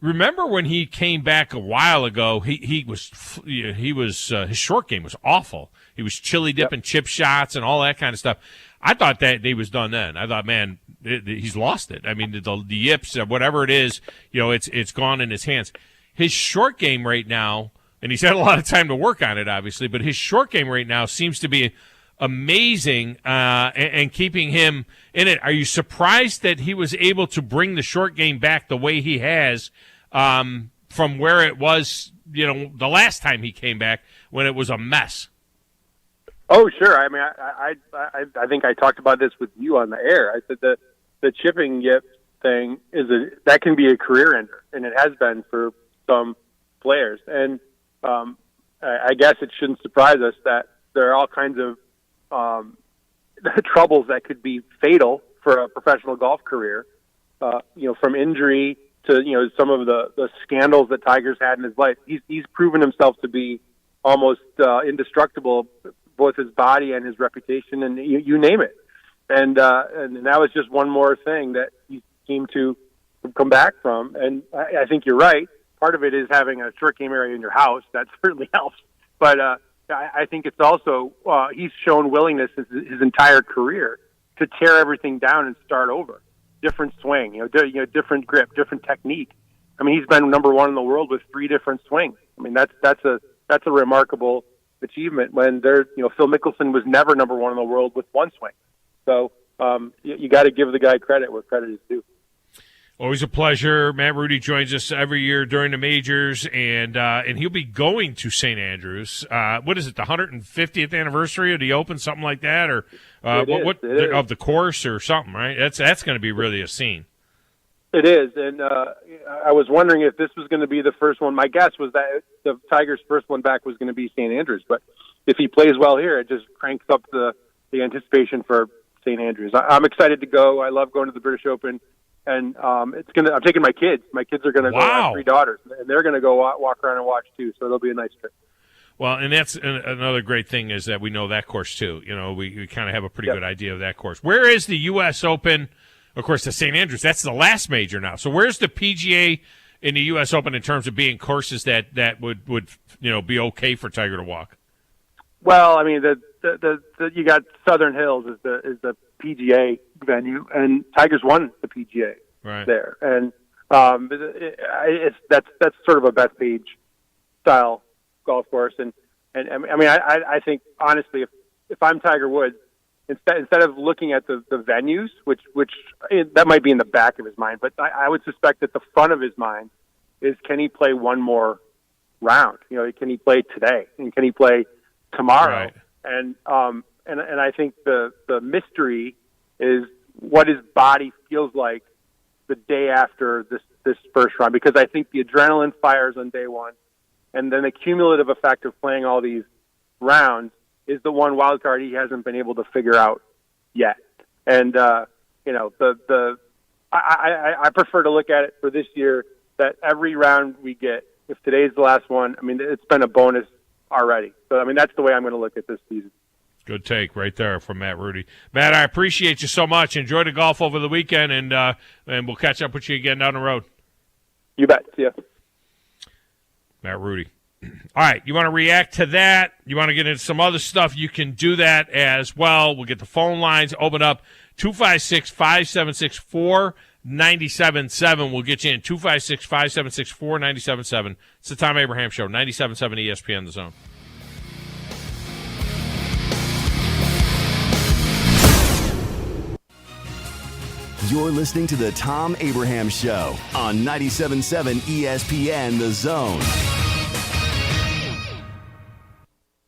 Remember when he came back a while ago? He was his short game was awful. He was chili dipping chip shots and all that kind of stuff. I thought that he was done then. I thought, man, he's lost it. I mean, the yips, whatever it is, it's gone in his hands. His short game right now, and he's had a lot of time to work on it, obviously, but his short game right now seems to be amazing and keeping him in it. Are you surprised that he was able to bring the short game back the way he has from where it was, the last time he came back when it was a mess? Oh, sure. I mean, I think I talked about this with you on the air. I said the chipping yip thing that can be a career ender, and it has been for some players. And I guess it shouldn't surprise us that there are all kinds of troubles that could be fatal for a professional golf career. From injury to some of the scandals that Tiger's had in his life. He's proven himself to be almost indestructible, both his body and his reputation, and you name it. And that was just one more thing that he seemed to come back from. And I think you're right. Part of it is having a short game area in your house. That certainly helps. But I think it's also he's shown willingness his entire career to tear everything down and start over. Different swing, different grip, different technique. I mean, he's been number one in the world with 3 different swings. I mean, that's a remarkable achievement when Phil Mickelson was never number one in the world with 1 swing. So you got to give the guy credit where credit is due. Always a pleasure. Matt Rudy joins us every year during the majors, and he'll be going to St. Andrews. What is it, the 150th anniversary of the Open, something like that, or of the course or something, right? That's going to be really a scene. It is, and I was wondering if this was going to be the first one. My guess was that the Tigers' first one back was going to be St. Andrews, but if he plays well here, it just cranks up the anticipation for St. Andrews. I'm excited to go. I love going to the British Open. And I'm taking my kids. My kids are going to go. I have 3 daughters, and they're going to go walk around and watch too. So it'll be a nice trip. Well, and that's another great thing is that we know that course too. We kind of have a pretty good idea of that course. Where is the U.S. Open? Of course, the St. Andrews. That's the last major now. So where's the PGA in the U.S. Open in terms of being courses that would be okay for Tiger to walk? Well, I mean, you got Southern Hills is the PGA venue, and Tiger's won the PGA there, and that's sort of a Bethpage style golf course, and I mean, I think honestly, if I'm Tiger Woods, instead of looking at the venues, which that might be in the back of his mind, but I would suspect that the front of his mind is, can he play one more round? Can he play today, and can he play tomorrow? Right. And I think the mystery is what his body feels like the day after this first round, because I think the adrenaline fires on day one, and then the cumulative effect of playing all these rounds is the one wild card he hasn't been able to figure out yet. And I prefer to look at it for this year that every round we get, if today's the last one, I mean, it's been a bonus already. So I mean, that's the way I'm going to look at this season. Good take right there from Matt Rudy. Matt, I appreciate you so much. Enjoy the golf over the weekend, and we'll catch up with you again down the road. You bet. See ya. Matt Rudy. All right, you want to react to that? You want to get into some other stuff? You can do that as well. We'll get the phone lines open up. 256-576-4977. We'll get you in 256-576-4977. It's the Thom Abraham Show, 97.7 ESPN, The Zone. You're listening to the Thom Abraham Show on 97.7 ESPN, The Zone.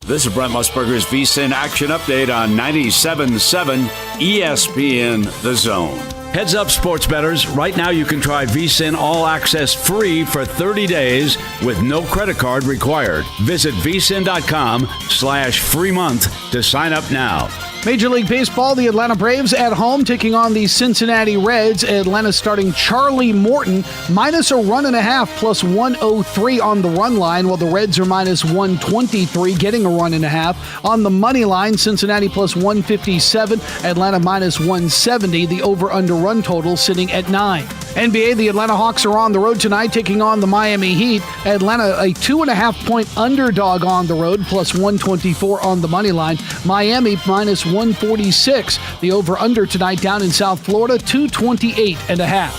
This is Brent Musburger's VSiN Action Update on 97.7 ESPN, The Zone. Heads up, sports bettors. Right now you can try VSiN All Access free for 30 days with no credit card required. Visit vsin.com/free month to sign up now. Major League Baseball, the Atlanta Braves at home taking on the Cincinnati Reds. Atlanta starting Charlie Morton, minus a run and a half, plus 103 on the run line, while the Reds are minus 123, getting a run and a half. On the money line, Cincinnati plus 157, Atlanta minus 170, the over-under run total sitting at 9. NBA, the Atlanta Hawks are on the road tonight taking on the Miami Heat. Atlanta a 2.5-point underdog on the road, plus 124 on the money line. Miami minus 146. The over-under tonight down in South Florida, 228.5.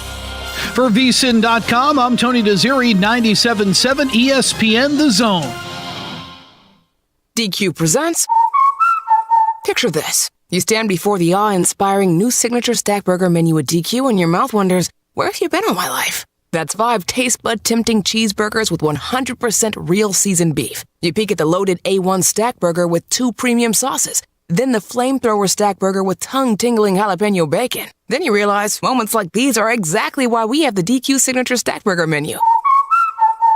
For vsin.com, I'm Tony Desiri, 97.7 ESPN The Zone. DQ presents. Picture this. You stand before the awe-inspiring new signature stack burger menu at DQ and your mouth wonders, where have you been all my life? That's 5 taste bud tempting cheeseburgers with 100% real seasoned beef. You peek at the loaded A1 stack burger with 2 premium sauces. Then the flamethrower stack burger with tongue-tingling jalapeno bacon. Then you realize moments like these are exactly why we have the DQ signature stack burger menu.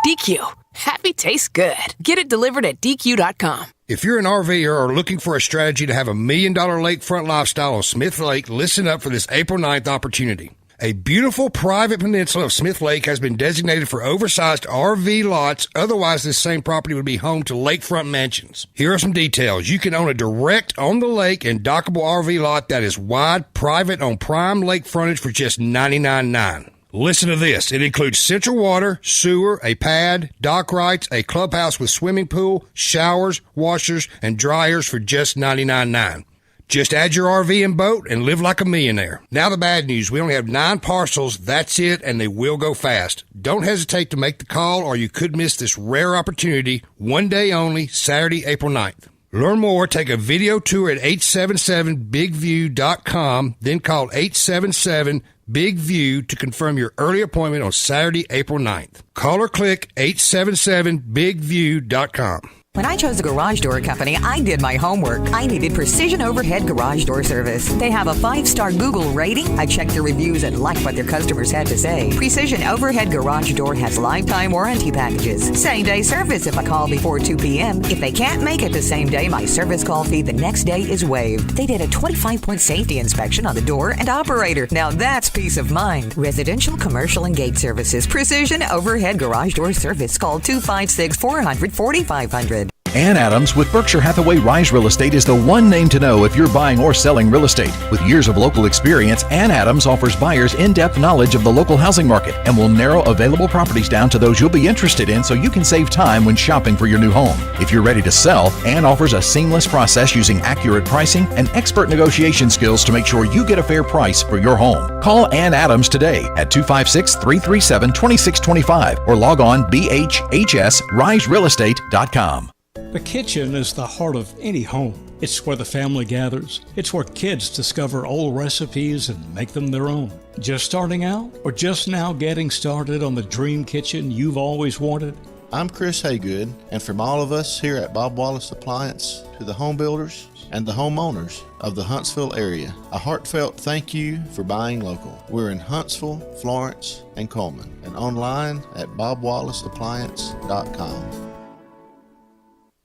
DQ. Happy tastes good. Get it delivered at DQ.com. If you're an RVer or looking for a strategy to have $1 million lakefront lifestyle on Smith Lake, listen up for this April 9th opportunity. A beautiful private peninsula of Smith Lake has been designated for oversized RV lots. Otherwise, this same property would be home to lakefront mansions. Here are some details. You can own a direct on-the-lake and dockable RV lot that is wide, private, on prime lake frontage for just $99.9. Listen to this. It includes central water, sewer, a pad, dock rights, a clubhouse with swimming pool, showers, washers, and dryers for just $99.9. Just add your RV and boat and live like a millionaire. Now the bad news. We only have 9 parcels. That's it, and they will go fast. Don't hesitate to make the call, or you could miss this rare opportunity. One day only, Saturday, April 9th. Learn more. Take a video tour at 877bigview.com. Then call 877-BIG-VIEW to confirm your early appointment on Saturday, April 9th. Call or click 877bigview.com. When I chose a garage door company, I did my homework. I needed Precision Overhead Garage Door Service. They have a 5-star Google rating. I checked their reviews and liked what their customers had to say. Precision Overhead Garage Door has lifetime warranty packages. Same-day service if I call before 2 p.m. If they can't make it the same day, my service call fee the next day is waived. They did a 25-point safety inspection on the door and operator. Now that's peace of mind. Residential, commercial, and gate services. Precision Overhead Garage Door Service. Call 256-400-4500. Ann Adams with Berkshire Hathaway Rise Real Estate is the one name to know if you're buying or selling real estate. With years of local experience, Ann Adams offers buyers in-depth knowledge of the local housing market and will narrow available properties down to those you'll be interested in so you can save time when shopping for your new home. If you're ready to sell, Ann offers a seamless process using accurate pricing and expert negotiation skills to make sure you get a fair price for your home. Call Ann Adams today at 256-337-2625 or log on bhhsriserealestate.com. The kitchen is the heart of any home. It's where the family gathers. It's where kids discover old recipes and make them their own. Just starting out or just now getting started on the dream kitchen you've always wanted? I'm Chris Haygood, and from all of us here at Bob Wallace Appliance to the home builders and the homeowners of the Huntsville area, a heartfelt thank you for buying local. We're in Huntsville, Florence, and Coleman, and online at bobwallaceappliance.com.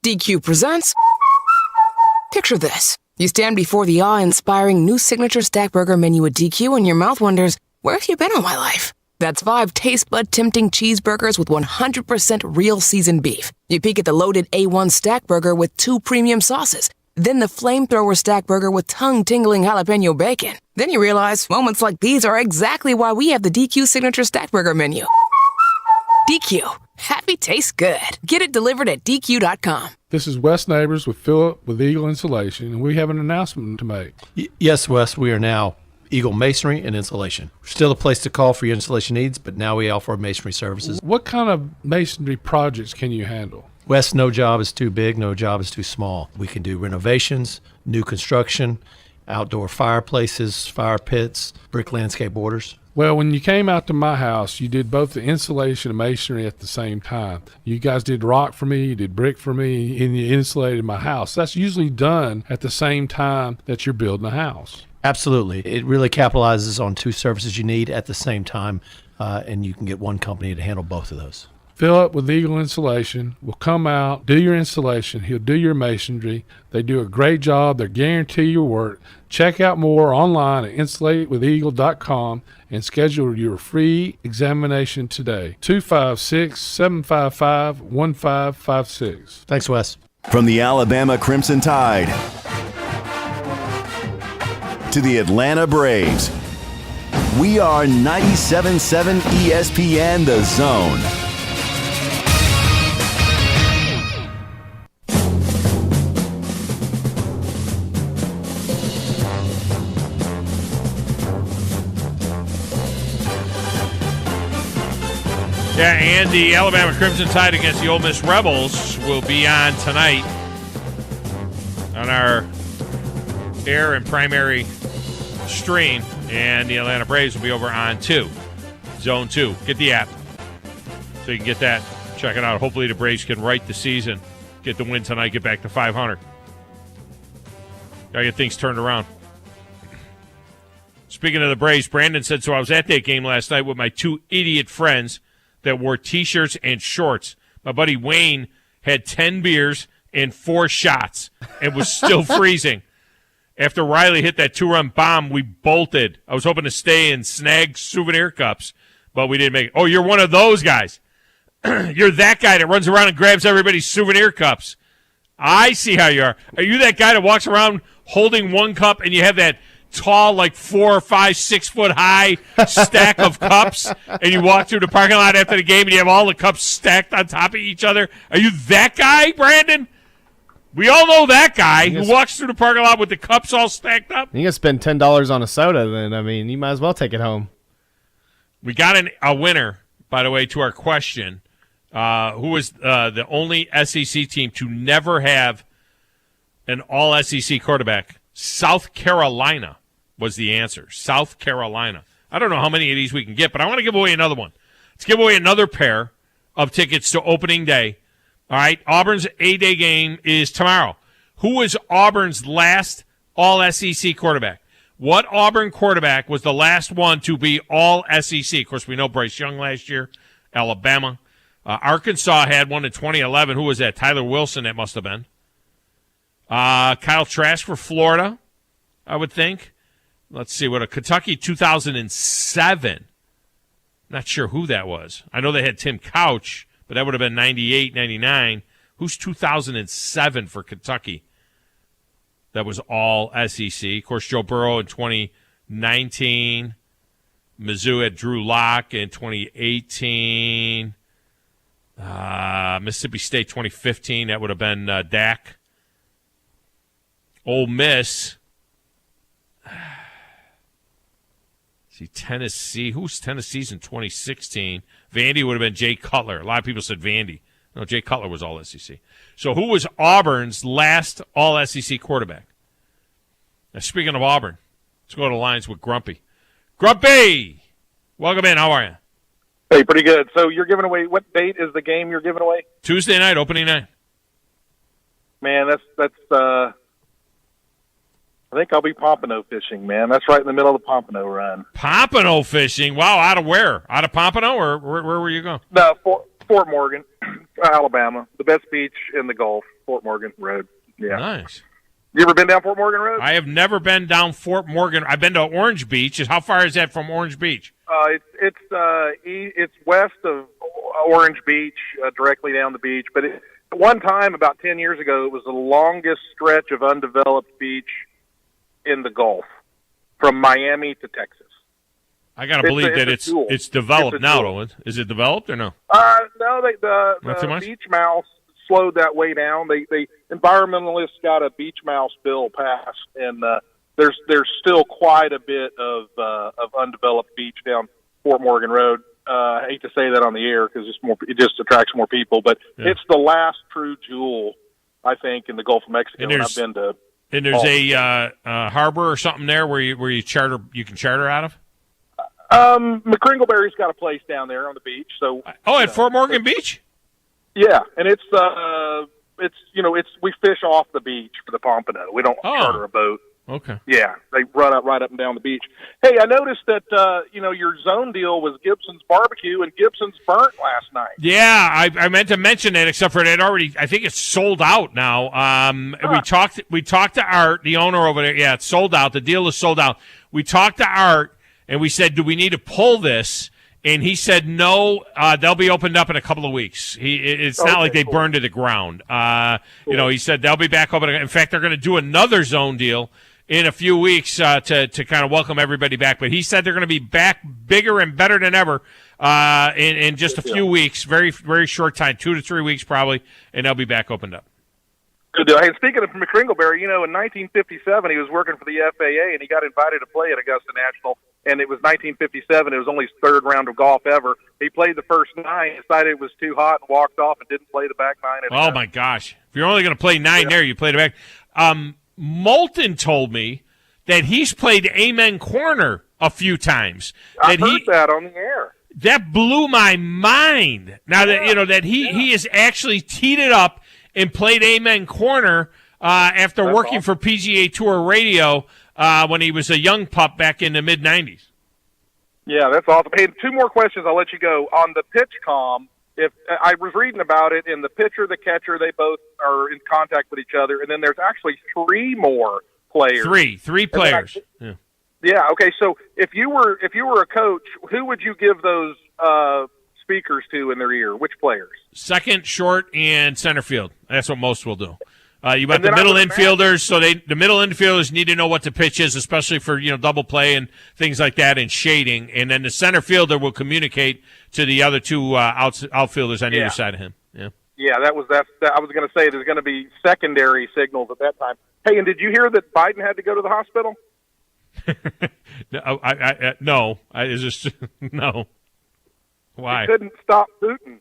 DQ presents. Picture this. You stand before the awe-inspiring new signature stack burger menu at DQ and your mouth wonders, where have you been all my life? That's 5 taste bud tempting cheeseburgers with 100% real seasoned beef. You peek at the loaded A1 stack burger with 2 premium sauces. Then the flamethrower stack burger with tongue-tingling jalapeno bacon. Then you realize moments like these are exactly why we have the DQ signature stack burger menu. DQ. Happy tastes good. Get it delivered at DQ.com. This is Wes Neighbors with Philip with Eagle Insulation, and we have an announcement to make. Yes, Wes, we are now Eagle Masonry and Insulation. We're still a place to call for your insulation needs, but now we offer masonry services. What kind of masonry projects can you handle? Wes, no job is too big, no job is too small. We can do renovations, new construction, outdoor fireplaces, fire pits, brick landscape borders. Well, when you came out to my house, you did both the insulation and masonry at the same time. You guys did rock for me, you did brick for me, and you insulated my house. That's usually done at the same time that you're building a house. Absolutely. It really capitalizes on two services you need at the same time, and you can get one company to handle both of those. Philip with Eagle Installation will come out, do your installation. He'll do your masonry. They do a great job. They guarantee your work. Check out more online at installatewitheagle.com and schedule your free examination today. 256-755-1556. Thanks, Wes. From the Alabama Crimson Tide to the Atlanta Braves, we are 97.7 ESPN The Zone. Yeah, and the Alabama Crimson Tide against the Ole Miss Rebels will be on tonight on our air and primary stream, and the Atlanta Braves will be over on Zone 2. Get the app so you can get that. Check it out. Hopefully the Braves can right the season, get the win tonight, get back to 500. Got to get things turned around. Speaking of the Braves, Brandon said, so I was at that game last night with my two idiot friends that wore T-shirts and shorts. My buddy Wayne had 10 beers and 4 shots and was still freezing. After Riley hit that 2-run bomb, we bolted. I was hoping to stay and snag souvenir cups, but we didn't make it. Oh, you're one of those guys. You're that guy that runs around and grabs everybody's souvenir cups. I see how you are. Are you that guy that walks around holding one cup and you have that tall, like 4 or 5, 6 foot high stack of cups, and you walk through the parking lot after the game and you have all the cups stacked on top of each other? Are you that guy, Brandon? We all know that guy who walks through the parking lot with the cups all stacked up. You can spend $10 on a soda, then. I mean, you might as well take it home. We got a winner, by the way, to our question. Who was the only SEC team to never have an all-SEC quarterback? South Carolina was the answer. South Carolina. I don't know how many of these we can get, but I want to give away another one. Let's give away another pair of tickets to opening day. All right, Auburn's A-Day game is tomorrow. Who was Auburn's last all-SEC quarterback? What Auburn quarterback was the last one to be all-SEC? Of course, we know Bryce Young last year, Alabama. Arkansas had one in 2011. Who was that? Tyler Wilson, that must have been. Kyle Trask for Florida, I would think. Let's see, what a Kentucky 2007. Not sure who that was. I know they had Tim Couch, but that would have been 98, 99. Who's 2007 for Kentucky? That was all SEC. Of course, Joe Burrow in 2019. Mizzou had Drew Lock in 2018. Mississippi State 2015. That would have been Dak. Ole Miss. See, Tennessee. Who's Tennessee's in 2016? Vandy would have been Jay Cutler. A lot of people said Vandy. No, Jay Cutler was all SEC. So who was Auburn's last all SEC quarterback? Now, speaking of Auburn, let's go to lines with Grumpy. Grumpy! Welcome in. How are you? Hey, pretty good. So you're giving away, what date is the game you're giving away? Tuesday night, opening night. Man, that's I think I'll be pompano fishing, man. That's right in the middle of the Pompano run. Pompano fishing? Wow, out of where? Out of Pompano, or where were you going? No, Fort Morgan, Alabama. The best beach in the Gulf, Fort Morgan Road. Yeah. Nice. You ever been down Fort Morgan Road? I have never been down Fort Morgan. I've been to Orange Beach. How far is that from Orange Beach? It's west of Orange Beach, directly down the beach. But at one time, about 10 years ago, it was the longest stretch of undeveloped beach in the Gulf, from Miami to Texas. I got to believe that it's developed now, though. Is it developed or no? No, the beach mouse slowed that way down. They environmentalists got a beach mouse bill passed, and there's still quite a bit of undeveloped beach down Fort Morgan Road. I hate to say that on the air because it just attracts more people, but it's the last true jewel, I think, in the Gulf of Mexico. And I've been to. And there's a harbor or something there where you can charter out of. McCringleberry's got a place down there on the beach. So at Fort Morgan Beach. Yeah, and we fish off the beach for the Pompano. We don't charter a boat. Okay. Yeah, they run up right up and down the beach. Hey, I noticed that your zone deal was Gibson's Barbecue, and Gibson's burnt last night. Yeah, I meant to mention that, except for it already. I think it's sold out now. We talked to Art, the owner over there. Yeah, it's sold out. The deal is sold out. We talked to Art, and we said, "Do we need to pull this?" And he said, "No, they'll be opened up in a couple of weeks." It's not like they burned to the ground. He said they'll be back open. In fact, they're going to do another zone deal in a few weeks to kind of welcome everybody back. But he said they're going to be back bigger and better than ever in just a few weeks, very, very short time, 2 to 3 weeks probably, and they'll be back opened up. Good deal. Hey, speaking of McCringleberry, in 1957 he was working for the FAA, and he got invited to play at Augusta National, and it was 1957. It was only his third round of golf ever. He played the first 9, decided it was too hot, and walked off and didn't play the back 9. Oh, my gosh. If you're only going to play 9 there, you play the back. Moulton told me that he's played Amen Corner a few times. I heard that on the air. That blew my mind. Now that he has actually teed it up and played Amen Corner after working for PGA Tour Radio when he was a young pup back in the mid-'90s. Yeah, that's awesome. Hey, 2 more questions. I'll let you go. On the pitch comm, if I was reading about it, and the pitcher, the catcher, they both are in contact with each other, and then there's actually 3 more players. Three players. Yeah. Okay. So if you were a coach, who would you give those speakers to in their ear? Which players? Second, short, and center field. That's what most will do. You got the middle infielders, so the middle infielders need to know what the pitch is, especially for double play and things like that and shading. And then the center fielder will communicate to the other 2 outfielders on either side of him. Yeah. Yeah, I was going to say there's going to be secondary signals at that time. Hey, and did you hear that Biden had to go to the hospital? No. Is this no? Why? He couldn't stop Putin.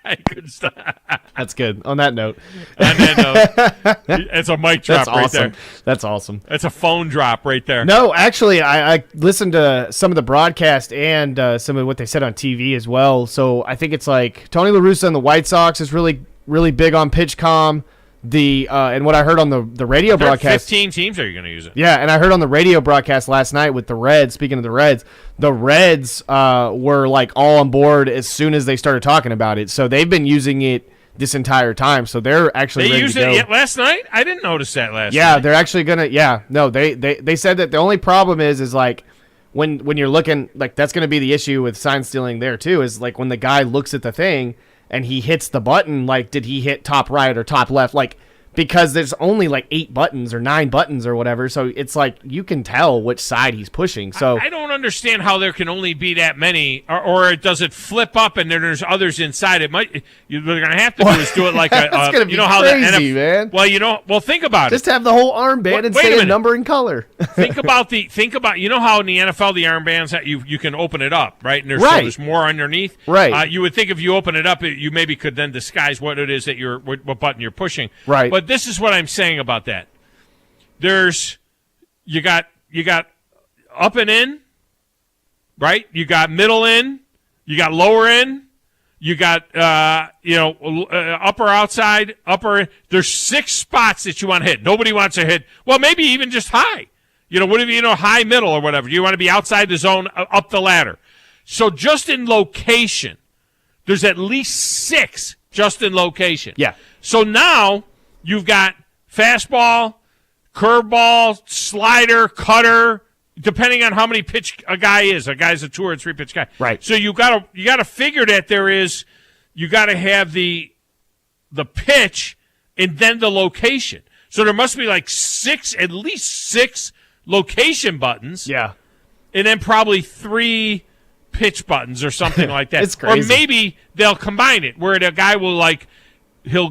I couldn't stop. That's good. On that note. It's a mic drop right there. That's awesome. That's a phone drop right there. No, actually, I listened to some of the broadcast and some of what they said on TV as well. So I think it's like Tony La Russa and the White Sox is really, really big on pitch comm. And what I heard on the radio broadcast, 15 teams are you going to use it? Yeah, and I heard on the radio broadcast last night with the Reds. Speaking of the Reds were like all on board as soon as they started talking about it. So they've been using it this entire time. So they're actually ready to go. They used it last night? I didn't notice that last night. Yeah, they're actually gonna. Yeah, no, they said that the only problem is like when you're looking, like that's going to be the issue with sign stealing there too. Is like when the guy looks at the thing and he hits the button, like, did he hit top right or top left? Like, because there's only like 8 buttons or 9 buttons or whatever. So it's like you can tell which side he's pushing. So I don't understand how there can only be that many, or does it flip up and then there's others inside? It might. They're going to have to do is do it like it's going to be crazy, man. Well, think about it. Just have the whole armband and say a number and color. think about how in the NFL the armbands you can open it up, right? And there's more underneath. Right. You would think if you open it up, you maybe could then disguise what it is that what button you're pushing. Right. But this is what I'm saying about that. You got up and in, right? You got middle in, you got lower in, you got upper outside, upper in. There's 6 spots that you want to hit. Nobody wants to hit. Well, maybe even just high. Whatever, high, middle, or whatever. You want to be outside the zone, up the ladder. So just in location, there's at least 6 just in location. Yeah. So now you've got fastball, curveball, slider, cutter, depending on how many pitch a guy is. A guy's a 2 or 3 pitch guy. Right. So you got to figure that you got to have the pitch and then the location. So there must be like at least 6 location buttons. Yeah. And then probably 3 pitch buttons or something like that. It's crazy. Or maybe they'll combine it where the guy will he'll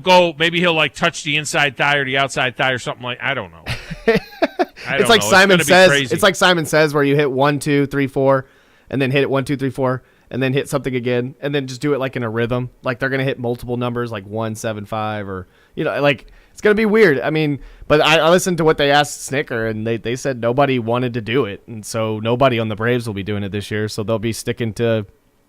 touch the inside thigh or the outside thigh or something like. I don't know. It's like Simon Says. It's like Simon Says, where you hit 1, 2, 3, 4, and then hit it 1, 2, 3, 4, and then hit something again, and then just do it like in a rhythm. Like they're gonna hit multiple numbers, like 1, 7, 5, or like it's gonna be weird. I mean, but I listened to what they asked Snicker, and they said nobody wanted to do it, and so nobody on the Braves will be doing it this year. So they'll be sticking to,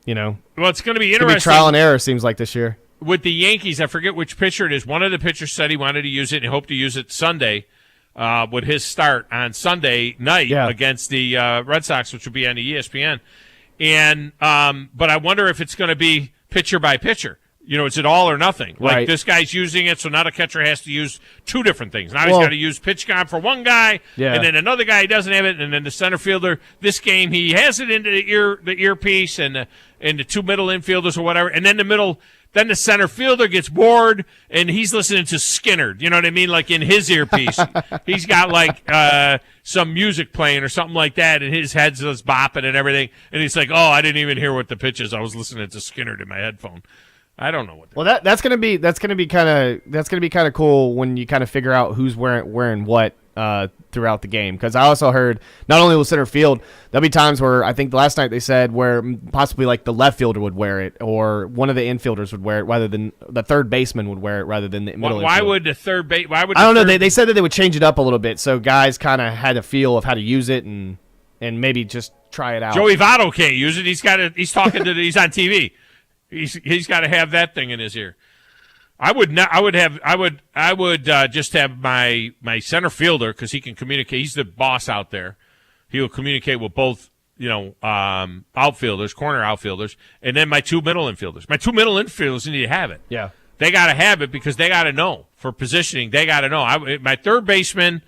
Well, it's gonna be interesting. It's gonna be trial and error. Seems like this year. with the Yankees, I forget which pitcher it is. One of the pitchers said he wanted to use it and he hoped to use it Sunday with his start on Sunday night against the Red Sox, which will be on the ESPN. And but I wonder if it's going to be pitcher by pitcher. Is it all or nothing? Like Right. this guy's using it, so now the catcher has to use two different things. Now he's got to use pitch count for one guy, and then another guy doesn't have it, and then the center fielder, this game, he has it into the earpiece and the two middle infielders or whatever, and then then the center fielder gets bored, and he's listening to Skinner. You know what I mean? Like in his earpiece, he's got like some music playing or something like that, and his head's just bopping and everything, and he's like, "Oh, I didn't even hear what the pitch is. I was listening to Skinner in my headphone." I don't know what. Well, that's gonna be kind of cool when you kind of figure out who's wearing what throughout the game. Because I also heard not only will center field, there'll be times where I think the last night they said where possibly like the left fielder would wear it or one of the infielders would wear it rather than the third baseman would wear it rather than the middle. Why would the third base? Why would I don't know? They said that they would change it up a little bit so guys kind of had a feel of how to use it and maybe just try it out. Joey Votto can't use it. He's talking to. He's on TV. He's got to have that thing in his ear. I would just have my center fielder because he can communicate. He's the boss out there. He will communicate with both, outfielders, corner outfielders, and then my two middle infielders. My two middle infielders need to have it. Yeah, they got to have it because they got to know for positioning. They got to know. My third baseman,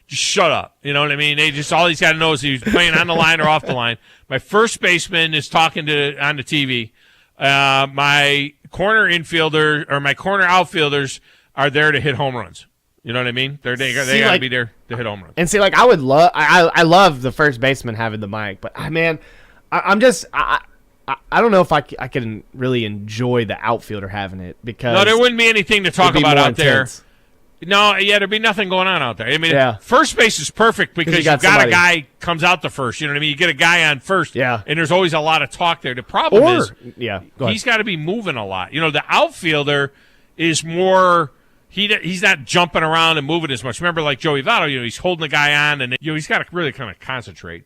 just shut up. You know what I mean? All he's got to know is he's playing on the line or off the line. My first baseman is talking on the TV. My corner infielder or my corner outfielders are there to hit home runs. You know what I mean? They got to be there to hit home runs. And see, like I I love the first baseman having the mic, but man, I don't know if I can really enjoy the outfielder having it because no, there wouldn't be anything to talk about out there. No, there'd be nothing going on out there. I mean, first base is perfect because you've got a guy comes out the first. You know what I mean? You get a guy on first, and there's always a lot of talk there. The problem is he's got to be moving a lot. The outfielder is more he's not jumping around and moving as much. Remember, like Joey Votto, he's holding the guy on, and he's got to really kind of concentrate.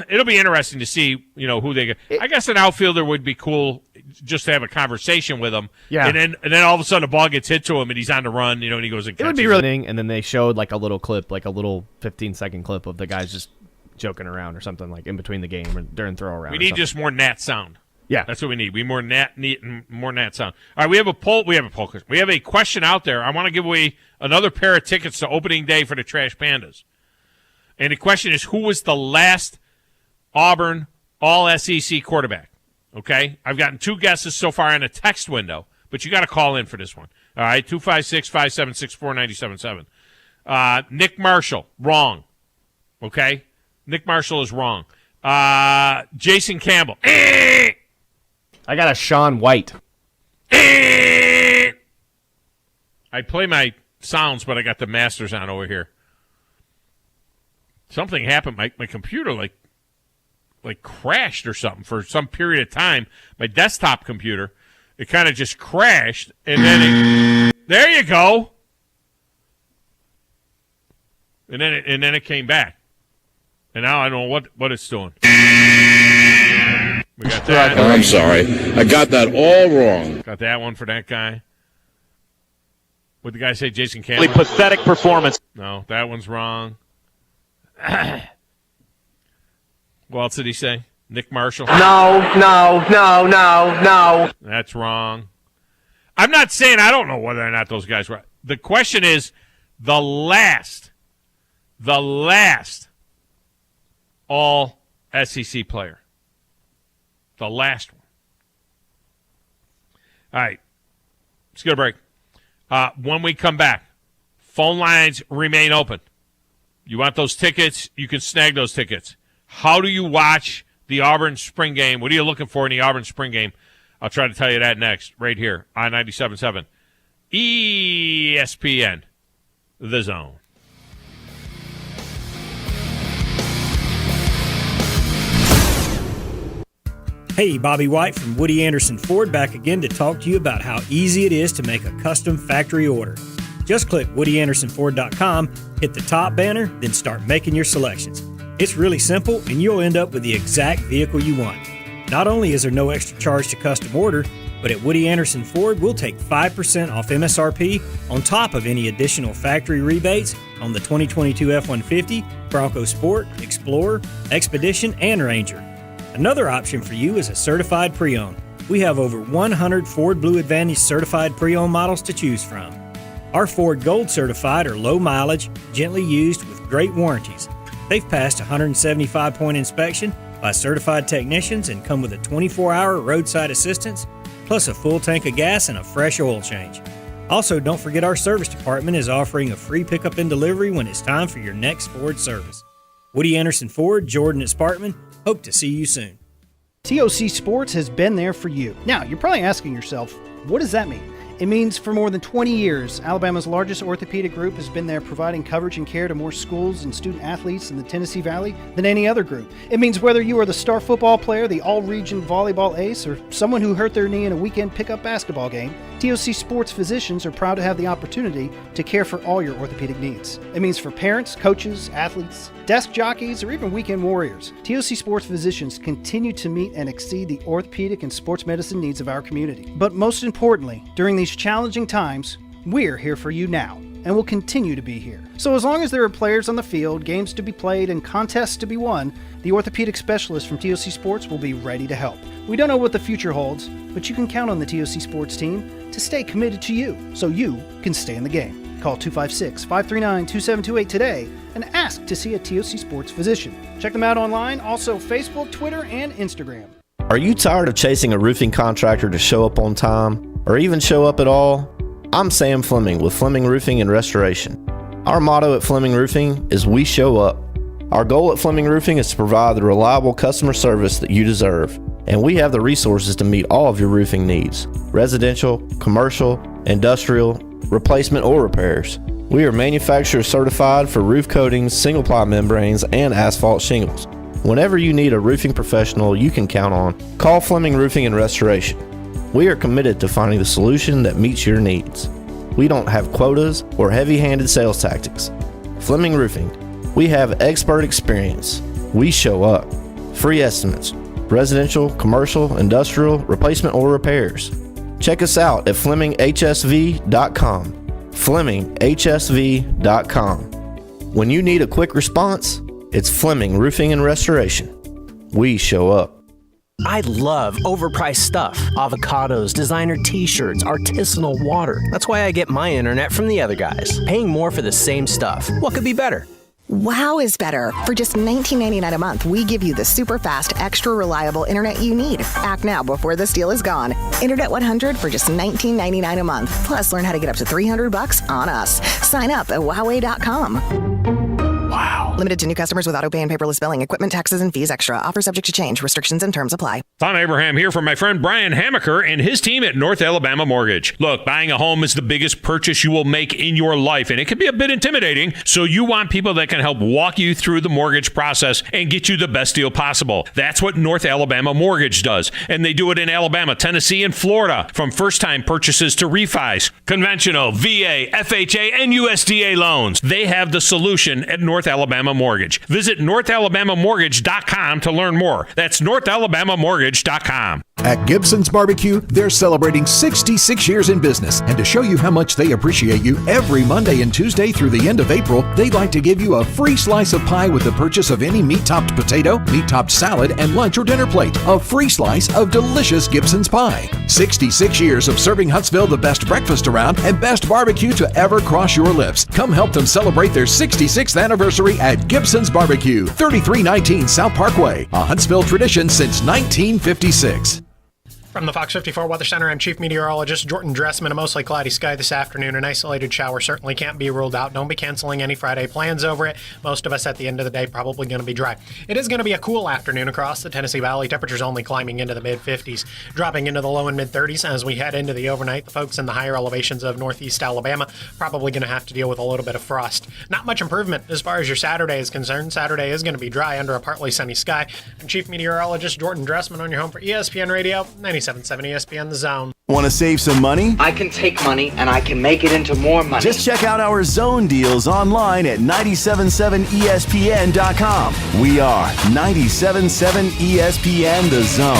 It'll be interesting to see, who they get. I guess an outfielder would be cool just to have a conversation with him. Yeah. And then all of a sudden the ball gets hit to him and he's on the run, and he goes and catches it. Would be really and then they showed like a little clip, like a little 15-second clip of the guys just joking around or something like in between the game or during throw around. We need just more Nat sound. Yeah. That's what we need. We more Nat sound. All right, we have a poll. We have a question out there. I want to give away another pair of tickets to opening day for the Trash Pandas. And the question is, who was the last Auburn All-SEC quarterback? Okay? I've gotten two guesses so far in a text window, but you got to call in for this one. All right, 256-576-4977. Nick Marshall, wrong. Okay? Nick Marshall is wrong. Jason Campbell. I got a Sean White. I play my sounds, but I got the masters on over here. Something happened. My computer like crashed or something for some period of time. My desktop computer, it kind of just crashed, and then there you go. And then it came back, and now I don't know what it's doing. We got that. Oh, I'm sorry, I got that all wrong. Got that one for that guy. What'd the guy say? Jason Campbell. Really pathetic performance. No, that one's wrong. What else did he say? Nick Marshall? No. That's wrong. I'm not saying I don't know whether or not those guys were. The question is the last All-SEC player. The last one. All right. Let's go to break. When we come back, phone lines remain open. You want those tickets? You can snag those tickets. How do you watch the Auburn spring game? What are you looking for in the Auburn spring game? I'll try to tell you that next, right here on 97.7 ESPN, The Zone. Hey, Bobby White from Woody Anderson Ford back again to talk to you about how easy it is to make a custom factory order. Just click WoodyAndersonFord.com, hit the top banner, then start making your selections. It's really simple, and you'll end up with the exact vehicle you want. Not only is there no extra charge to custom order, But at Woody Anderson Ford, we'll take 5% off MSRP on top of any additional factory rebates on the 2022 F-150, Bronco Sport, Explorer, Expedition, and Ranger. Another option for you is a certified pre-owned. We have over 100 Ford Blue Advantage certified pre-owned models to choose from. Our Ford Gold certified are low mileage, gently used with great warranties. They've passed a 175-point inspection by certified technicians and come with a 24-hour roadside assistance, plus a full tank of gas and a fresh oil change. Also, don't forget our service department is offering a free pickup and delivery when it's time for your next Ford service. Woody Anderson Ford, Jordan at Sparkman, hope to see you soon. TOC Sports has been there for you. Now, you're probably asking yourself, what does that mean? It means for more than 20 years, Alabama's largest orthopedic group has been there providing coverage and care to more schools and student athletes in the Tennessee Valley than any other group. It means whether you are the star football player, the all-region volleyball ace, or someone who hurt their knee in a weekend pickup basketball game, TOC Sports physicians are proud to have the opportunity to care for all your orthopedic needs. It means for parents, coaches, athletes, desk jockeys, or even weekend warriors, TOC Sports physicians continue to meet and exceed the orthopedic and sports medicine needs of our community. But most importantly, during these challenging times, we're here for you now, and will continue to be here. So as long as there are players on the field, games to be played, and contests to be won, the orthopedic specialists from TOC Sports will be ready to help. We don't know what the future holds, but you can count on the TOC Sports team to stay committed to you, so you can stay in the game. Call 256-539-2728 today and ask to see a TOC Sports physician. Check them out online, also Facebook, Twitter, and Instagram. Are you tired of chasing a roofing contractor to show up on time, or even show up at all? I'm Sam Fleming with Fleming Roofing and Restoration. Our motto at Fleming Roofing is we show up. Our goal at Fleming Roofing is to provide the reliable customer service that you deserve, and we have the resources to meet all of your roofing needs: residential, commercial, industrial, replacement, or repairs. We are manufacturer certified for roof coatings, single-ply membranes, and asphalt shingles. Whenever you need a roofing professional you can count on, call Fleming Roofing and Restoration. We are committed to finding the solution that meets your needs. We don't have quotas or heavy-handed sales tactics. Fleming Roofing, we have expert experience. We show up. Free estimates, residential, commercial, industrial, replacement, or repairs. Check us out at FlemingHSV.com. FlemingHSV.com. When you need a quick response, it's Fleming Roofing and Restoration. We show up. I love overpriced stuff. Avocados, designer t-shirts, artisanal water. That's why I get my internet from the other guys. Paying more for the same stuff. What could be better? Wow is better. For just $19.99 a month, we give you the super fast, extra reliable internet you need. Act now before this deal is gone. Internet 100 for just $19.99 a month. Plus, learn how to get up to $300 on us. Sign up at Huawei.com. Wow. Limited to new customers with auto pay and paperless billing. Equipment, taxes, and fees extra. Offer subject to change. Restrictions and terms apply. Thom Abraham here from my friend Brian Hamaker and his team at North Alabama Mortgage. Look, buying a home is the biggest purchase you will make in your life, and it can be a bit intimidating, so you want people that can help walk you through the mortgage process and get you the best deal possible. That's what North Alabama Mortgage does, and they do it in Alabama, Tennessee, and Florida, from first-time purchases to refis, conventional, VA, FHA, and USDA loans. They have the solution at North Alabama Mortgage. Visit NorthAlabamaMortgage.com to learn more. That's NorthAlabamaMortgage.com. At Gibson's Barbecue, they're celebrating 66 years in business. And to show you how much they appreciate you, every Monday and Tuesday through the end of April, they'd like to give you a free slice of pie with the purchase of any meat-topped potato, meat-topped salad, and lunch or dinner plate. A free slice of delicious Gibson's pie. 66 years of serving Huntsville the best breakfast around and best barbecue to ever cross your lips. Come help them celebrate their 66th anniversary at Gibson's Barbecue, 3319 South Parkway, a Huntsville tradition since 1956. From the Fox 54 Weather Center, I'm Chief Meteorologist Jordan Dressman. A mostly cloudy sky this afternoon. An isolated shower certainly can't be ruled out. Don't be canceling any Friday plans over it. Most of us at the end of the day probably going to be dry. It is going to be a cool afternoon across the Tennessee Valley. Temperatures only climbing into the mid-50s, dropping into the low and mid-30s as we head into the overnight. The folks in the higher elevations of northeast Alabama probably going to have to deal with a little bit of frost. Not much improvement as far as your Saturday is concerned. Saturday is going to be dry under a partly sunny sky. I'm Chief Meteorologist Jordan Dressman on your home for ESPN Radio 97.7 ESPN The Zone. Want to save some money? I can take money and I can make it into more money. Just check out our zone deals online at 977ESPN.com. We are 97.7 ESPN The Zone.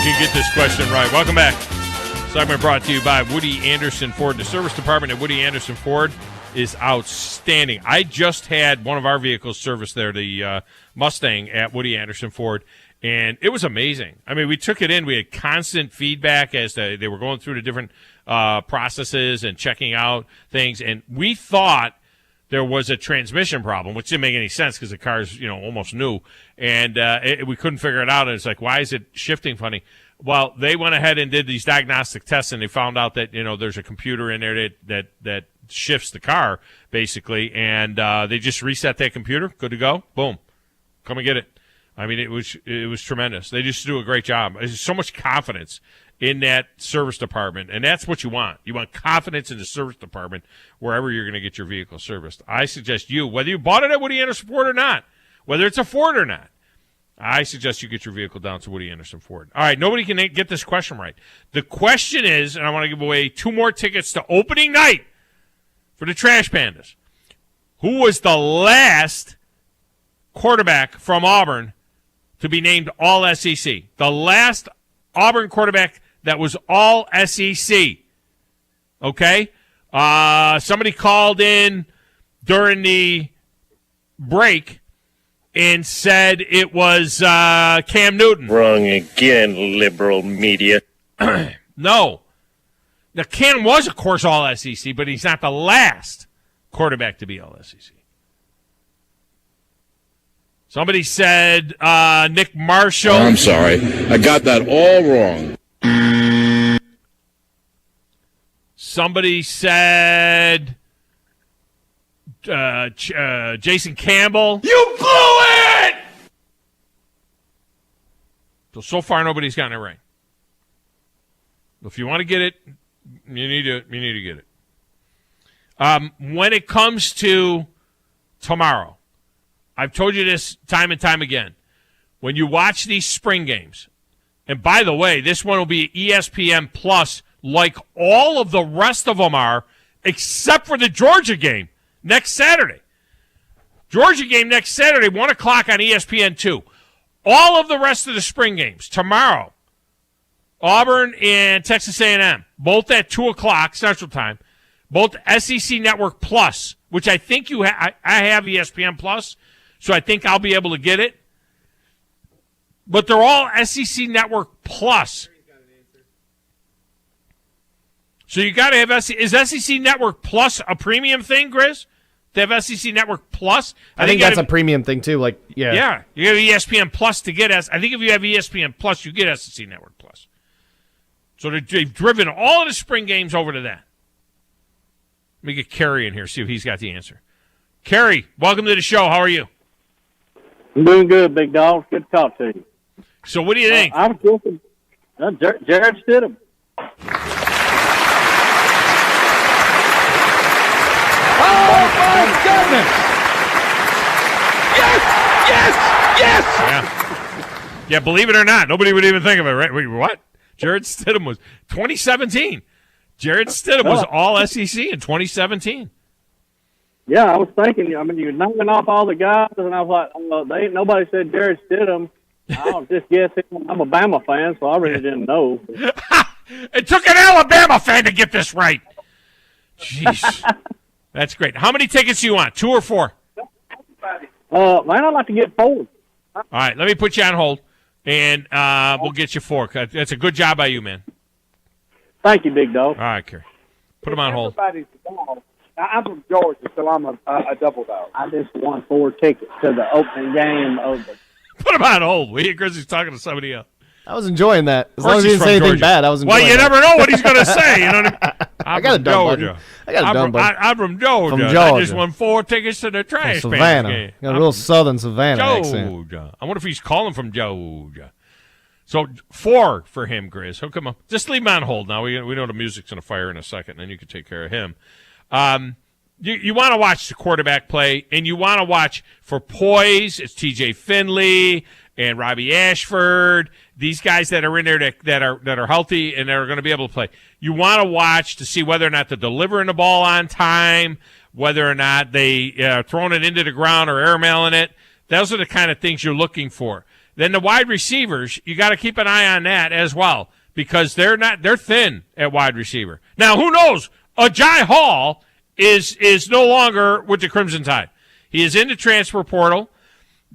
can get this question right. Welcome back. Segment brought to you by Woody Anderson Ford. The service department at Woody Anderson Ford is outstanding. I just had one of our vehicles serviced there, the Mustang at Woody Anderson Ford, and it was amazing. I mean, we took it in. We had constant feedback as they were going through the different processes and checking out things, and we thought there was a transmission problem, which didn't make any sense because the car's, almost new, and we couldn't figure it out. And it's like, why is it shifting funny? Well, they went ahead and did these diagnostic tests, and they found out that there's a computer in there that shifts the car basically, and they just reset that computer. Good to go. Boom, come and get it. I mean, it was tremendous. They just do a great job. There's so much confidence in that service department, and that's what you want. You want confidence in the service department wherever you're going to get your vehicle serviced. I suggest you, whether you bought it at Woody Anderson Ford or not, whether it's a Ford or not, I suggest you get your vehicle down to Woody Anderson Ford. All right, nobody can get this question right. The question is, and I want to give away 2 more tickets to opening night for the Trash Pandas. Who was the last quarterback from Auburn to be named All-SEC? The last Auburn quarterback that was All-SEC. Okay? Somebody called in during the break and said it was Cam Newton. Wrong again, liberal media. No. Now, Cam was, of course, All-SEC, but he's not the last quarterback to be All-SEC. Somebody said Nick Marshall. I'm sorry. I got that all wrong. Somebody said Jason Campbell. You blew it! So far, nobody's gotten it right. If you want to get it, you need to get it. When it comes to tomorrow, I've told you this time and time again. When you watch these spring games, and by the way, this one will be ESPN Plus like all of the rest of them are, except for the Georgia game next Saturday. Georgia game next Saturday, 1 o'clock on ESPN2. All of the rest of the spring games tomorrow, Auburn and Texas A&M, both at 2 o'clock Central Time, both SEC Network Plus, which I think I have ESPN Plus, so I think I'll be able to get it. But they're all SEC Network Plus. So you got to have is SEC Network Plus a premium thing, Grizz? To have SEC Network Plus? I think that's a premium thing too. Yeah, you have ESPN Plus to get I think if you have ESPN Plus, you get SEC Network Plus. So they've driven all of the spring games over to that. Let me get Kerry in here, see if he's got the answer. Kerry, welcome to the show. How are you? I'm doing good, big dog. Good to talk to you. So what do you think? I'm thinking Jared Stidham. Oh, my goodness! Yes! Yeah, believe it or not, nobody would even think of it, right? Wait, what? Jared Stidham was 2017. Jared Stidham was all SEC in 2017. Yeah, I was thinking, you're knocking off all the guys, and I was like, they ain't nobody said Jared Stidham. I was just guessing. I'm a Bama fan, so I really didn't know. It took an Alabama fan to get this right. Jeez. That's great. How many tickets do you want, 2 or 4? Man, I'd like to get 4. All right, let me put you on hold, and we'll get you 4. That's a good job by you, man. Thank you, big dog. All right, Kerry. Put him on hold. I'm from Georgia, so I'm a double dog. I just won 4 tickets to the opening game of the... Put him on hold. We hear Grizzly's talking to somebody else. I was enjoying that. As long as he didn't say anything bad, I was enjoying it. Well, you never know what he's going to say. You know what I mean? I got a dumb button. I'm from Georgia. From Georgia. I just won 4 tickets to the Trash Savannah. game. Got a real southern Savannah accent. Georgia. I wonder if he's calling from Georgia. So 4 for him, Grizz. Hook him up. Just leave him on hold now. We know the music's going to fire in a second, and then you can take care of him. You want to watch the quarterback play, and you want to watch for poise. It's T.J. Finley and Robbie Ashford. These guys that are in there that are healthy and that are going to be able to play. You want to watch to see whether or not they're delivering the ball on time, whether or not they throwing it into the ground or airmailing it. Those are the kind of things you're looking for. then the wide receivers, you got to keep an eye on that as well, because they're thin at wide receiver. Now, who knows? Ajay Hall is no longer with the Crimson Tide. He is in the transfer portal.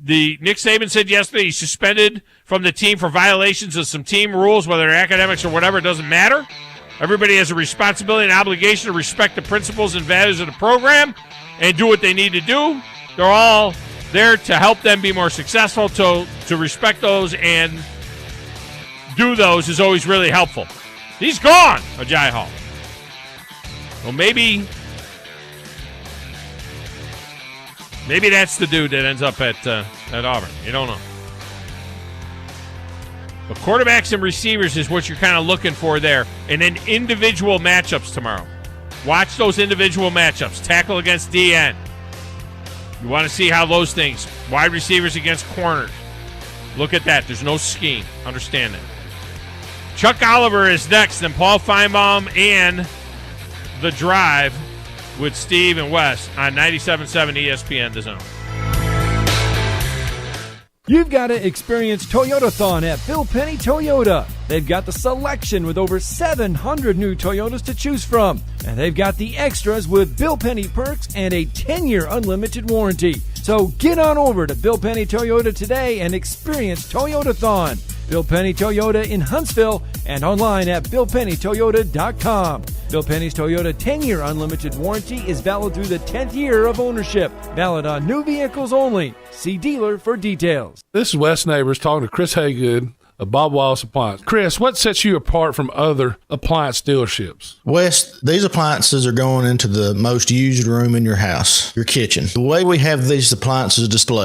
Nick Saban said yesterday he's suspended from the team for violations of some team rules, whether they're academics or whatever, it doesn't matter. Everybody has a responsibility and obligation to respect the principles and values of the program and do what they need to do. They're all there to help them be more successful. To respect those and do those is always really helpful. He's gone, Ajay Hall. Well, maybe that's the dude that ends up at Auburn. You don't know. But quarterbacks and receivers is what you're kind of looking for there. And then individual matchups tomorrow. Watch those individual matchups. Tackle against DN. You want to see how those things. Wide receivers against corners. Look at that. There's no scheme. Understand that. Chuck Oliver is next. Then Paul Feinbaum and The Drive with Steve and Wes on 97.7 ESPN The Zone. You've got to experience Toyotathon at Bill Penny Toyota. They've got the selection with over 700 new Toyotas to choose from. And they've got the extras with Bill Penny perks and a 10-year unlimited warranty. So get on over to Bill Penny Toyota today and experience Toyotathon. Bill Penny Toyota in Huntsville and online at BillPennyToyota.com. Bill Penny's Toyota 10-year unlimited warranty is valid through the 10th year of ownership. Valid on new vehicles only. See dealer for details. This is Wes Neighbors talking to Chris Haygood of Bob Wallace Appliance. Chris, what sets you apart from other appliance dealerships? Wes, these appliances are going into the most used room in your house, your kitchen. The way we have these appliances displayed,